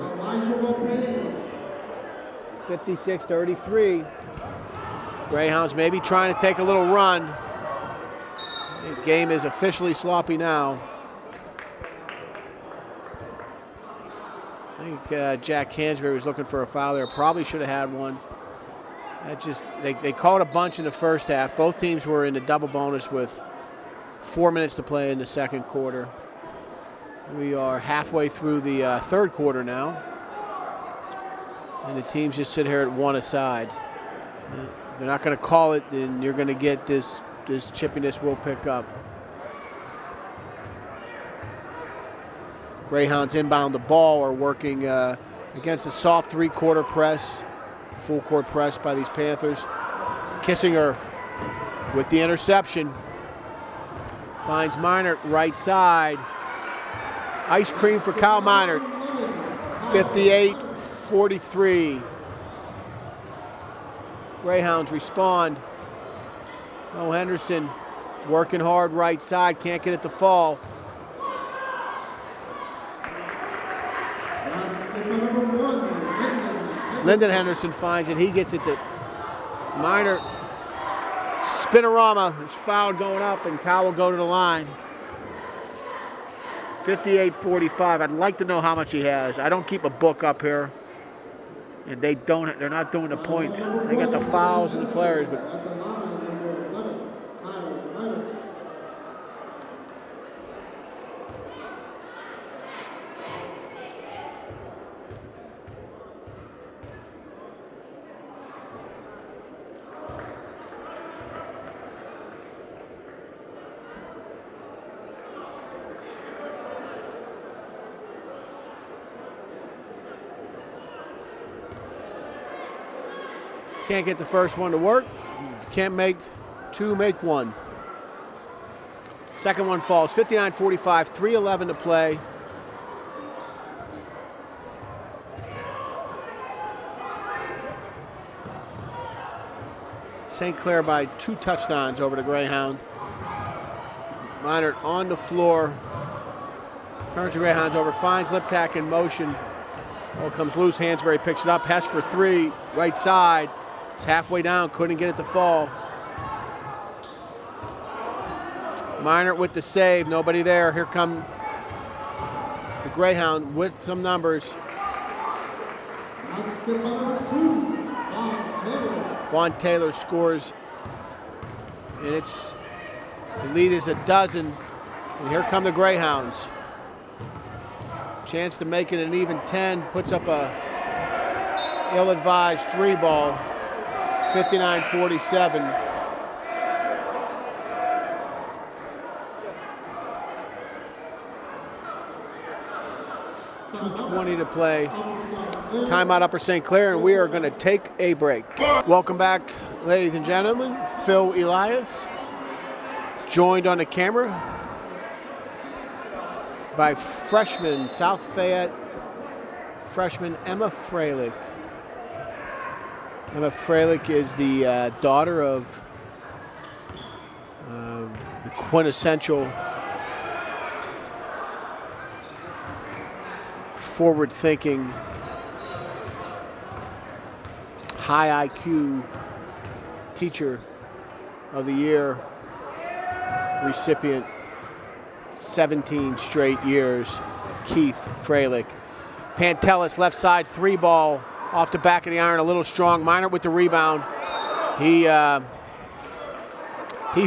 56-33. Greyhounds maybe trying to take a little run. The game is officially sloppy now. I think Jack Hansberry was looking for a foul there. Probably should have had one. They called a bunch in the first half. Both teams were in the double bonus with 4 minutes to play in the second quarter. We are halfway through the third quarter now. And the teams just sit here at one aside. They're not going to call it, then you're going to get this chippiness will pick up. Greyhounds inbound the ball are working against a soft three-quarter press, full court press by these Panthers. Kissinger with the interception. Finds Minert right side. Ice cream for Kyle Minert. 58-43. Greyhounds respond. Oh, Henderson working hard right side, can't get it to fall. Lyndon Henderson finds it, he gets it to Minert. Spinorama is fouled going up, and Kyle will go to the line. 58-45. I'd like to know how much he has. I don't keep a book up here. And they're not doing the points. They got the fouls and the players, but can't get the first one to work. Can't make two, make one. Second one falls. 59-45, 3:11 to play. St. Clair by 2 touchdowns over the Greyhound. Minert on the floor. Turns the Greyhounds over, finds Liptak in motion. Ball comes loose, Hansberry picks it up. Hess for 3, right side. It's halfway down, couldn't get it to fall. Minert with the save, nobody there. Here come the Greyhound with some numbers. Vaughn Taylor scores, and the lead is 12. And here come the Greyhounds. Chance to make it an even 10, puts up a ill-advised 3-ball. 59-47. .220 to play. Timeout Upper St. Clair, and we are going to take a break. Welcome back, ladies and gentlemen. Phil Elias, joined on the camera by freshman, South Fayette freshman Emma Freilich. Emma Freilich is the daughter of the quintessential forward-thinking, high IQ teacher of the year recipient 17 straight years, Keith Freilich. Pantelis left side 3-ball off the back of the iron, a little strong. Minert with the rebound. He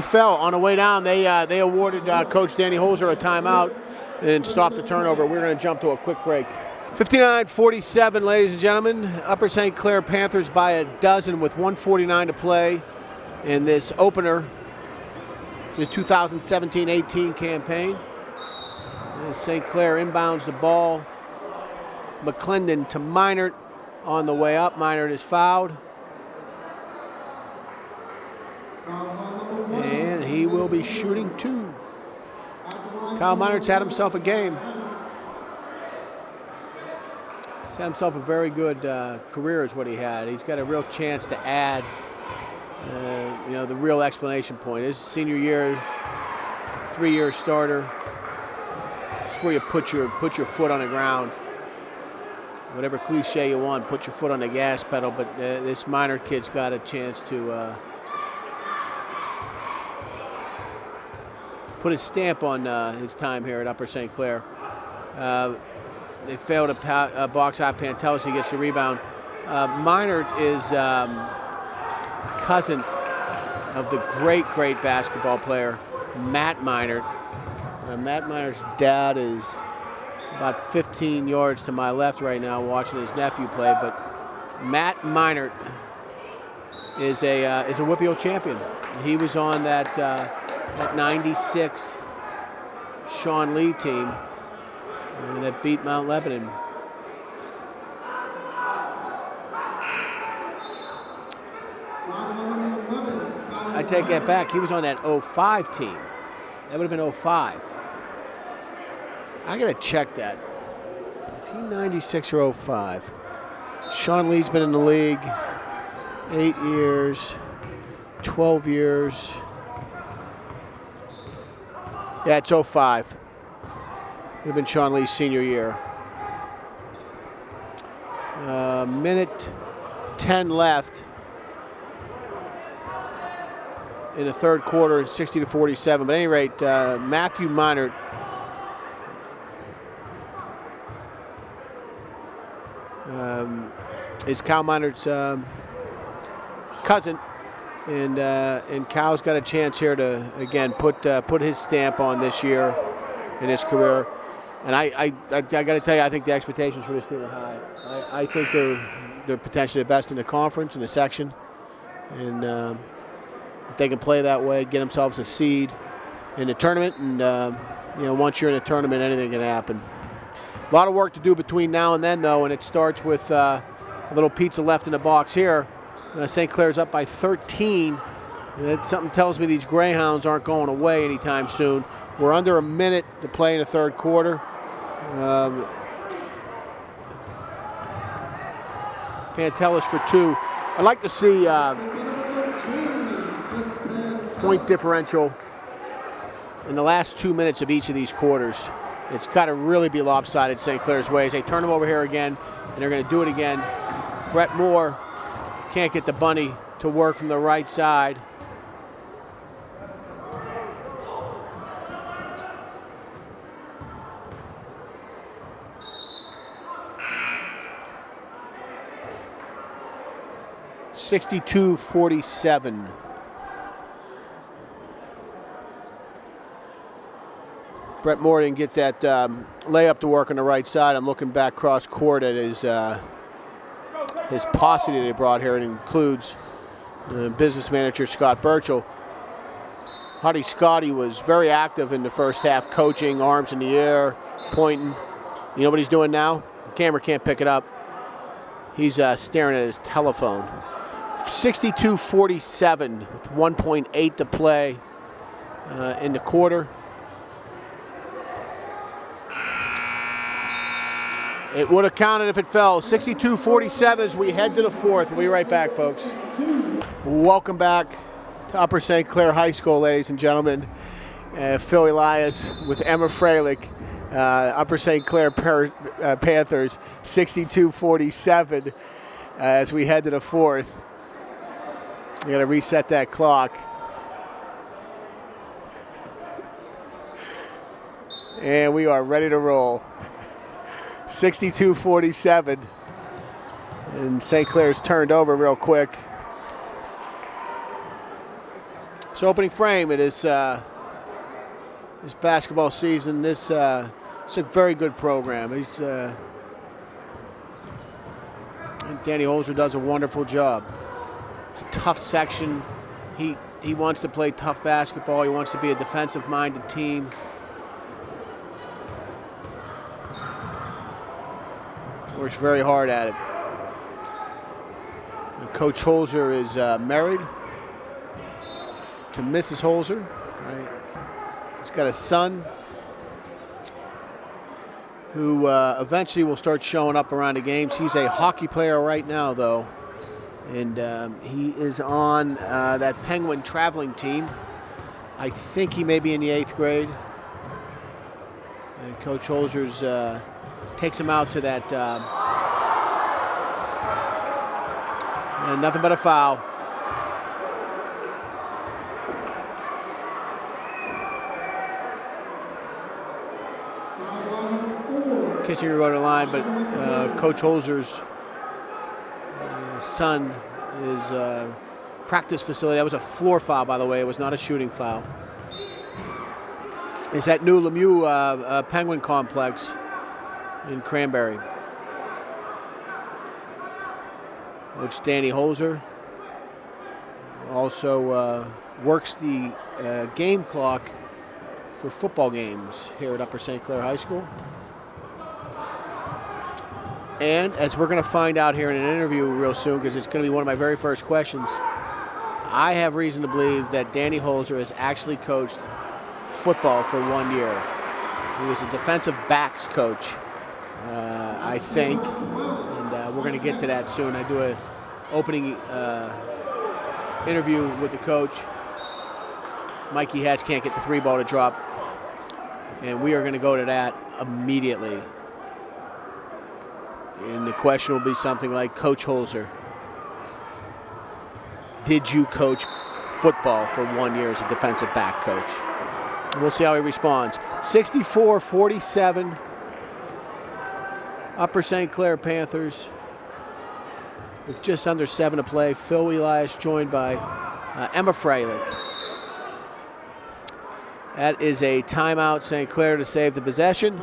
fell on the way down. They awarded Coach Danny Holzer a timeout and stopped the turnover. We're going to jump to a quick break. 59-47, ladies and gentlemen. Upper St. Clair Panthers by 12 with 1:49 to play in this opener, the 2017-18 campaign. And St. Clair inbounds the ball. McClendon to Minert on the way up. Minert is fouled. And he will be shooting 2. Kyle Minert's had himself a game. He's had himself a very good career is what he had. He's got a real chance to add, the real explanation point. His senior year, 3-year starter. It's where you put your foot on the ground. Whatever cliche you want, put your foot on the gas pedal, but this Minert kid's got a chance to put a stamp on his time here at Upper St. Clair. They failed to box out Pantelis. He gets the rebound. Minert is cousin of the great basketball player, Matt Minert. Matt Minert's dad is about 15 yards to my left right now watching his nephew play, but Matt Meinert is a Whippeal champion. He was on that 96 Sean Lee team that beat Mount Lebanon. I take that back. He was on that 05 team. That would have been 05. I got to check that. Is he 96 or 05? Sean Lee's been in the league 8 years, 12 years. Yeah, it's 05. It would have been Sean Lee's senior year. Minute 10 left in the third quarter, 60-47. But at any rate, Matthew Meinert is Cal Meinert's cousin, and Cal's got a chance here to again put his stamp on this year in his career. And I got to tell you, I think the expectations for this team are high. I think they're potentially the best in the conference, in the section, and if they can play that way, get themselves a seed in the tournament, and once you're in a tournament, anything can happen. A lot of work to do between now and then, though, and it starts with a little pizza left in the box here. St. Clair's up by 13. Something tells me these Greyhounds aren't going away anytime soon. We're under a minute to play in the third quarter. Pantelis for 2. I'd like to see point differential in the last 2 minutes of each of these quarters. It's got to really be lopsided St. Clair's way as they turn them over here again, and they're going to do it again. Brett Moore can't get the bunny to work from the right side. (62-47). Brett Moore didn't get that layup to work on the right side. I'm looking back cross court at his posse that they brought here. It includes business manager Scott Burchell. Huddy Scotty was very active in the first half, coaching, arms in the air, pointing. You know what he's doing now? The camera can't pick it up. He's staring at his telephone. 62-47 with 1.8 to play in the quarter. It would have counted if it fell. 62-47 as we head to the fourth. We'll be right back, folks. Welcome back to Upper St. Clair High School, ladies and gentlemen. Phil Elias with Emma Freilich. Upper St. Clair Panthers, 62-47 as we head to the fourth. We got to reset that clock. And we are ready to roll. 62-47. And St. Clair's turned over real quick. So opening frame, it is this basketball season. It's a very good program. He's and Danny Holzer does a wonderful job. It's a tough section. He wants to play tough basketball. He wants to be a defensive-minded team. Works very hard at it. And Coach Holzer is married to Mrs. Holzer. Right? He's got a son who eventually will start showing up around the games. He's a hockey player right now, though. And he is on that Penguin traveling team. I think he may be in the 8th grade. And Coach Holzer's takes him out to that. And nothing but a foul. Kissinger go to the line, but Coach Holzer's son is practice facility. That was a floor foul, by the way. It was not a shooting foul. It's at New Lemieux Penguin Complex in Cranberry. Coach Danny Holzer also works the game clock for football games here at Upper St. Clair High School. And as we're going to find out here in an interview real soon, because it's going to be one of my very first questions, I have reason to believe that Danny Holzer has actually coached football for 1 year. He was a defensive backs coach, I think, and we're going to get to that soon. I do an opening interview with the coach. Mikey Hess can't get the 3 ball to drop, and we are going to go to that immediately. And the question will be something like, Coach Holzer, did you coach football for 1 year as a defensive back coach? And we'll see how he responds. 64-47, Upper St. Clair Panthers with just under 7 to play. Phil Elias joined by Emma Freilich. That is a timeout, St. Clair to save the possession.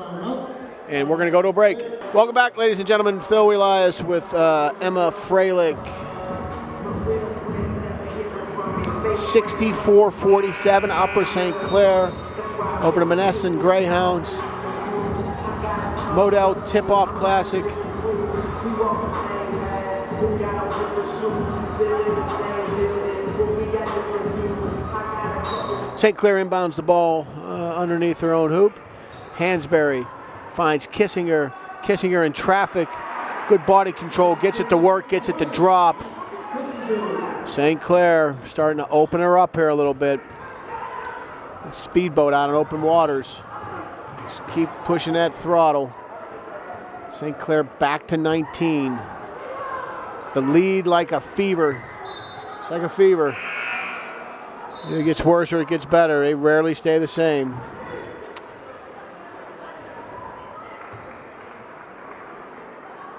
And we're going to go to a break. Welcome back, ladies and gentlemen. Phil Elias with Emma Freilich. 64-47, Upper St. Clair over the Monessen Greyhounds. Model Tip-Off Classic. St. Clair inbounds the ball underneath their own hoop. Hansberry finds Kissinger. Kissinger in traffic. Good body control. Gets it to work. Gets it to drop. St. Clair starting to open her up here a little bit. Speedboat out on open waters. Just keep pushing that throttle. St. Clair back to 19. The lead like a fever. It's like a fever. It gets worse or it gets better. They rarely stay the same.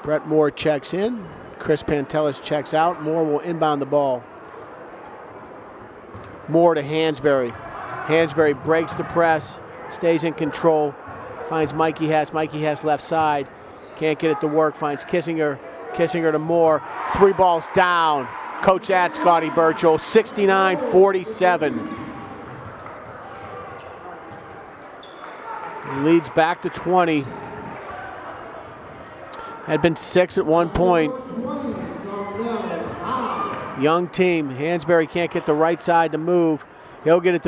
Brett Moore checks in. Chris Pantelis checks out. Moore will inbound the ball. Moore to Hansberry. Hansberry breaks the press, stays in control, finds Mikey Hess. Mikey Hess left side. Can't get it to work. Finds Kissinger. Kissinger to Moore. 3 balls down. Coach at Scotty Burchell. 69-47. Leads back to 20. Had been 6 at one point. Young team. Hansberry can't get the right side to move. He'll get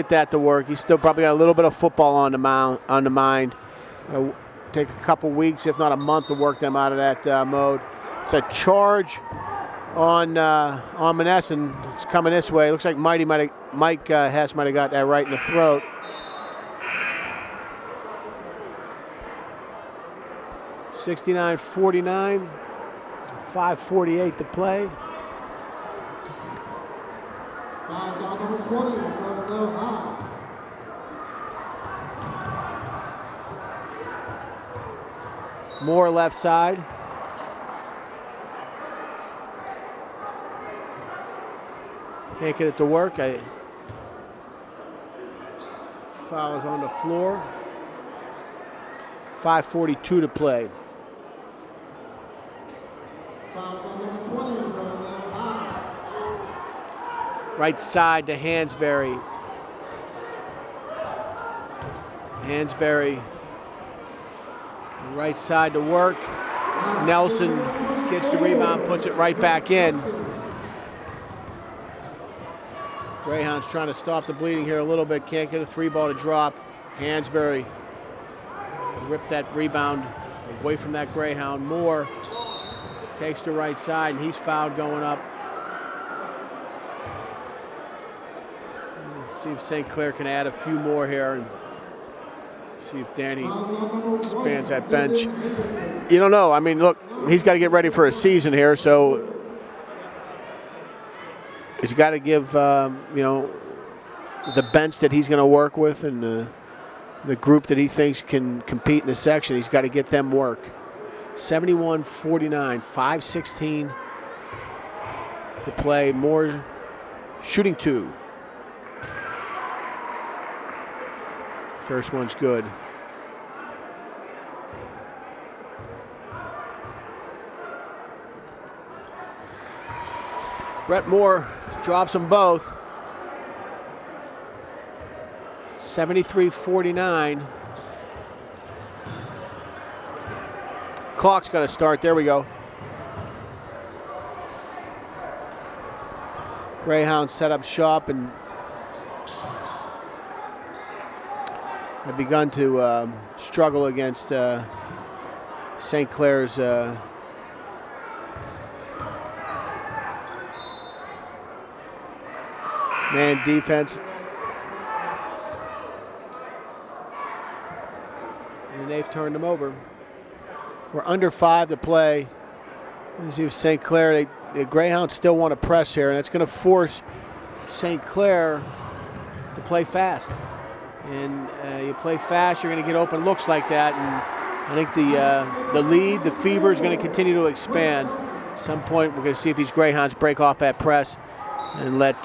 that to work. He's still probably got a little bit of football on the mind. It'll take a couple weeks, if not a month, to work them out of that mode. It's a charge on Monessen. It's coming this way. Looks like Mike Hess might have got that right in the throat. (69-49), 5:48 to play. Moore left side. Can't get it to work. Foul is on the floor. 5:42 to play. Right side to Hansberry. Hansberry, right side to work. Nelson gets the rebound, puts it right back in. Greyhounds trying to stop the bleeding here a little bit. Can't get a 3-ball to drop. Hansberry ripped that rebound away from that Greyhound. Moore takes the right side, and he's fouled going up. Let's see if St. Clair can add a few more here and see if Danny expands that bench. You don't know. I mean, look, he's got to get ready for a season here, so he's got to give, the bench that he's going to work with and the group that he thinks can compete in the section, he's got to get them work. 71-49, 5:16 to play. Moore shooting 2. First one's good. Brett Moore drops them both. 73-49. Clock's got to start. There we go. Greyhounds set up shop and have begun to struggle against St. Clair's man defense. And they've turned them over. We're under 5 to play. You see, St. Clair, the Greyhounds still want to press here, and it's going to force St. Clair to play fast. And you play fast, you're going to get open looks like that. And I think the lead, the fever, is going to continue to expand. At some point, we're going to see if these Greyhounds break off that press and let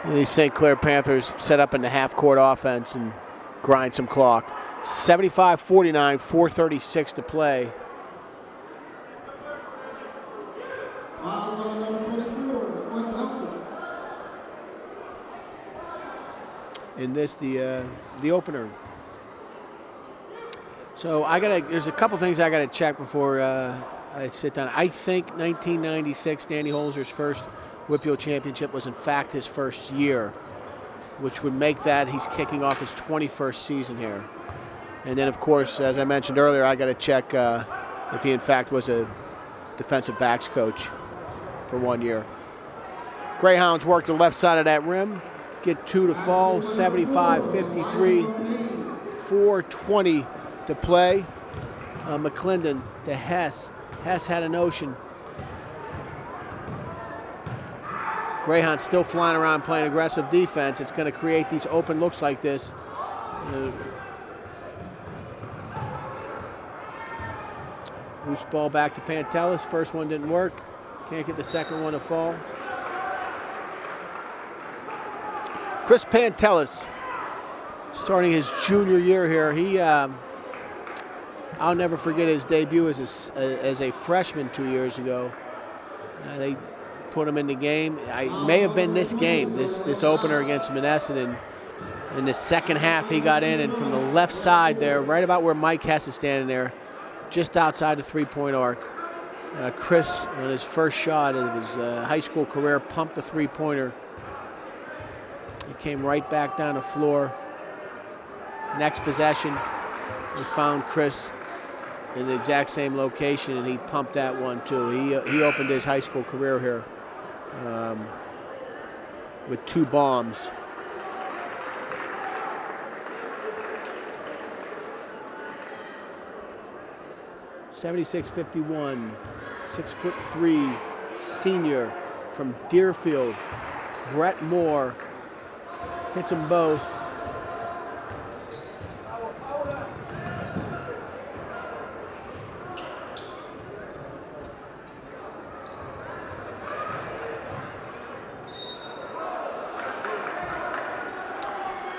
these St. Clair Panthers set up in the half-court offense and grind some clock. 75-49, 4:36 to play. In this, the opener. So there's a couple things I gotta check before I sit down. I think 1996, Danny Holzer's first Whitfield Championship was in fact his first year, which would make that he's kicking off his 21st season here. And then, of course, as I mentioned earlier, I gotta check if he in fact was a defensive backs coach for 1 year. Greyhounds work the left side of that rim. Get 2 to fall, 75-53, 4:20 to play. McClendon to Hess. Hess had a notion. Greyhounds still flying around playing aggressive defense. It's going to create these open looks like this. Loose ball back to Pantelis. First one didn't work. Can't get the second one to fall. Chris Pantelis, starting his junior year here. I'll never forget his debut as a freshman 2 years ago. They put him in the game. I may have been this game, this opener against Monessen. And in the second half, he got in, and from the left side there, right about where Mike Hess is standing there, just outside the three-point arc, Chris, on his first shot of his high school career, pumped the three-pointer. He came right back down the floor. Next possession, we found Chris in the exact same location, and he pumped that one too. He opened his high school career here with 2 bombs. (76-51), 6'3" senior from Deerfield, Brett Moore, hits them both.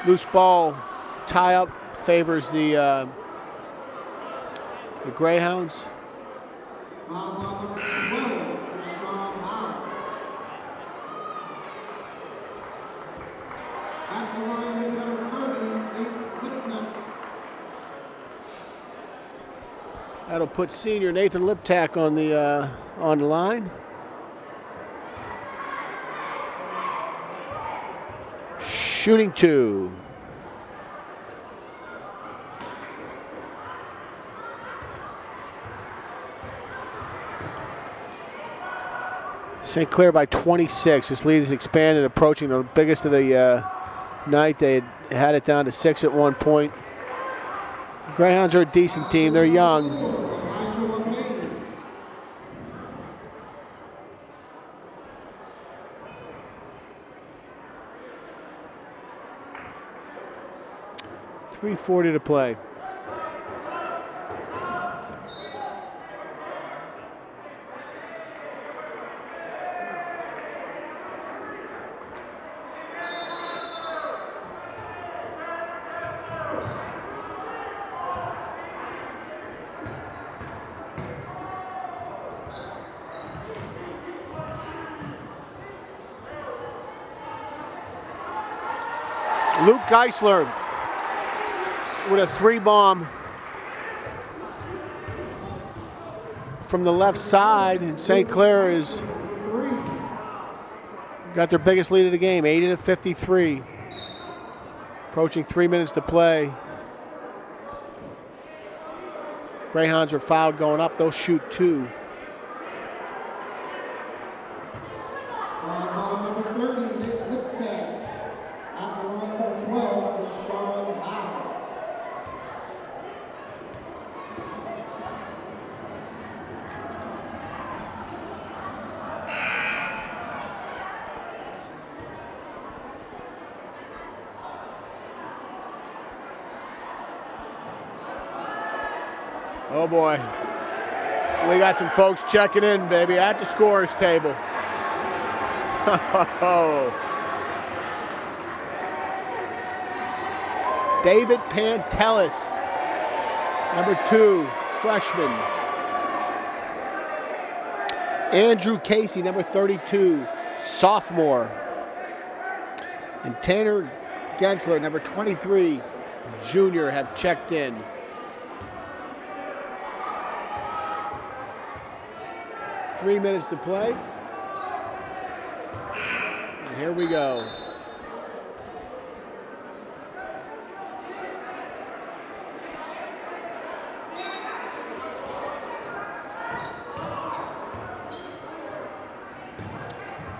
Loose ball tie-up favors the Greyhounds. That'll put senior Nathan Liptak on the line. Shooting 2. St. Clair by 26. This lead is expanded, approaching the biggest of the night. They had it down to 6 at one point. Greyhounds are a decent team. They're young. .340 to play. Luke Geisler with a 3-bomb from the left side, and St. Clair is got their biggest lead of the game, 80-53. Approaching 3 minutes to play. Greyhounds are fouled going up. They'll shoot 2. Oh boy, we got some folks checking in, baby, at the scorer's table. David Pantelis, number 2, freshman. Andrew Casey, number 32, sophomore. And Tanner Gensler, number 23, junior, have checked in. Three minutes to play. And here we go.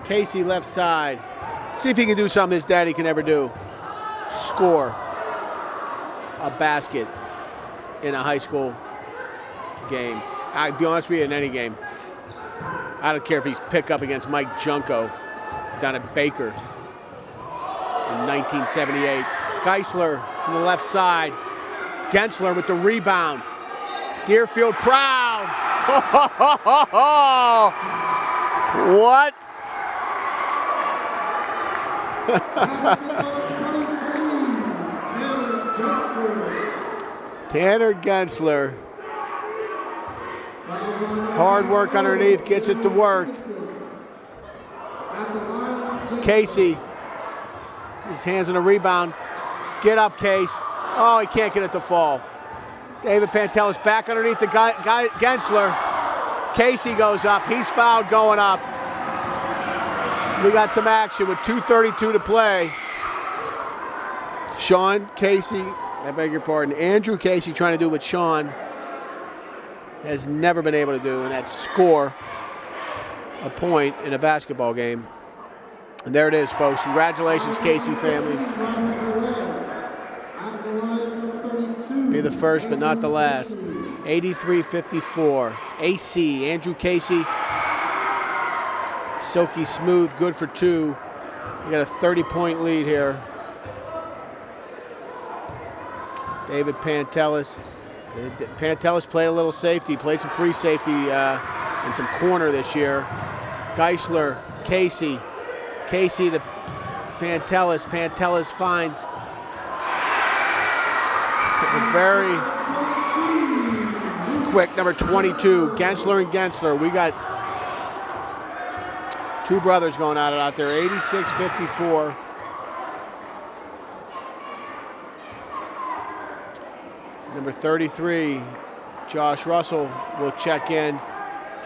Casey left side. See if he can do something his daddy can never do. Score a basket in a high school game. I'll be honest with you, in any game. I don't care if he's picked up against Mike Junko down at Baker in 1978. Geisler from the left side. Gensler with the rebound. Deerfield proud. What? Tanner Gensler. Hard work underneath, gets it to work. Casey, his hands on the rebound. Get up, Case. Oh, he can't get it to fall. David Pantelis back underneath the Gensler. Casey goes up. He's fouled going up. We got some action with 2:32 to play. Sean Casey, I beg your pardon, Andrew Casey trying to do what Sean has never been able to do, and that's score a point in a basketball game. And there it is, folks. Congratulations, Casey family. Be the first, but not the last. 83-54. AC, Andrew Casey. Silky smooth, good for 2. We got a 30-point lead here. David Pantelis. Pantelis played a little safety, played some free safety and some corner this year. Geisler, Casey. Casey to Pantelis. Pantelis finds a very quick number 22, Gensler and Gensler. We got two brothers going at it out there, 86-54. Number 33, Josh Russell, will check in,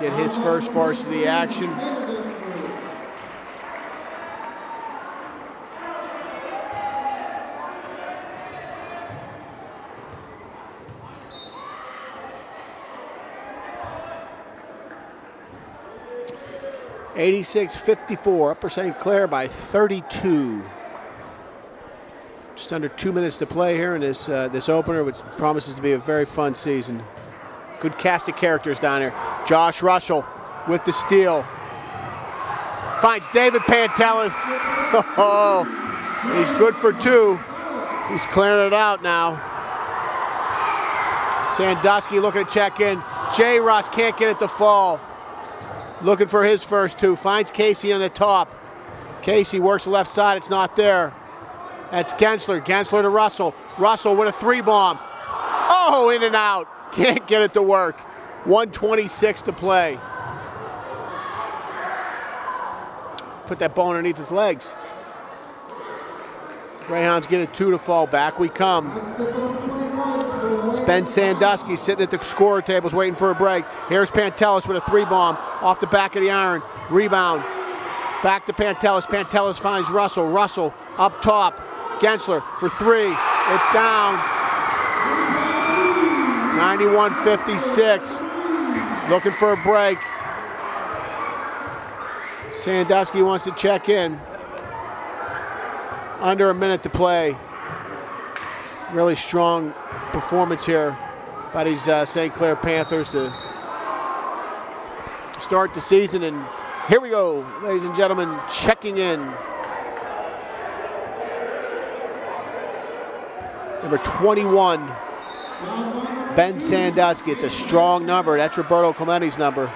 get his first varsity action. (86-54), Upper St. Clair by 32. Just under 2 minutes to play here in this opener, which promises to be a very fun season. Good cast of characters down here. Josh Russell with the steal. Finds David Pantelis. Oh, he's good for 2. He's clearing it out now. Sandusky looking to check in. J. Russ can't get it to fall. Looking for his first 2. Finds Casey on the top. Casey works the left side. It's not there. That's Gensler. Gensler to Russell. Russell with a 3-bomb. Oh, in and out. Can't get it to work. 1:26 to play. Put that ball underneath his legs. Greyhounds get a 2 to fall. Back we come. It's Ben Sandusky sitting at the scorer tables waiting for a break. Here's Pantelis with a 3-bomb off the back of the iron. Rebound. Back to Pantelis. Pantelis finds Russell. Russell up top. Gensler for 3. It's down. 91-56. Looking for a break. Sandusky wants to check in. Under a minute to play. Really strong performance here by these St. Clair Panthers to start the season. And here we go, ladies and gentlemen, checking in. Number 21, Ben Sandusky. It's a strong number. That's Roberto Clementi's number.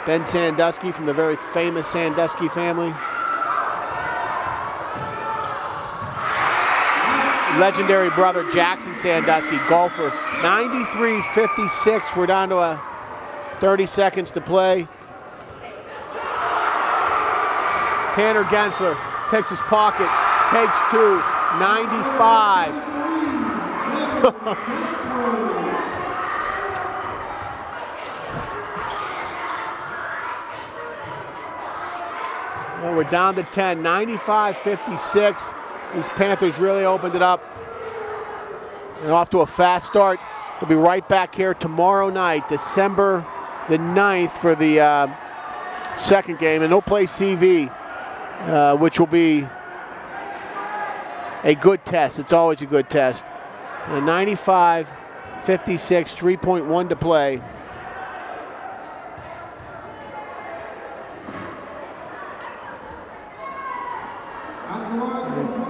Ben Sandusky from the very famous Sandusky family. Legendary brother Jackson Sandusky, golfer. 93-56. We're down to 30 seconds to play. Tanner Gensler picks his pocket, takes 2, 95. Well, we're down to 10, 95-56. These Panthers really opened it up. And off to a fast start. They'll be right back here tomorrow night, December the 9th, for the second game. And they'll play CV, which will be a good test. It's always a good test. 95-56, 3.1 to play.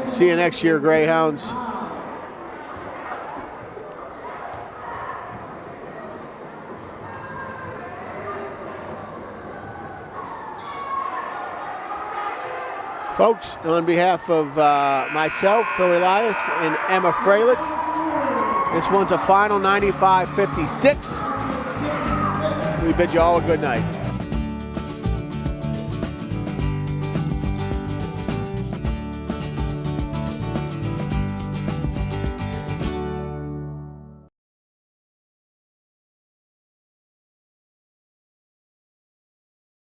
See you next year, Greyhounds. Folks, on behalf of myself, Phil Elias, and Emma Freilich, this one's a final 95-56. We bid you all a good night.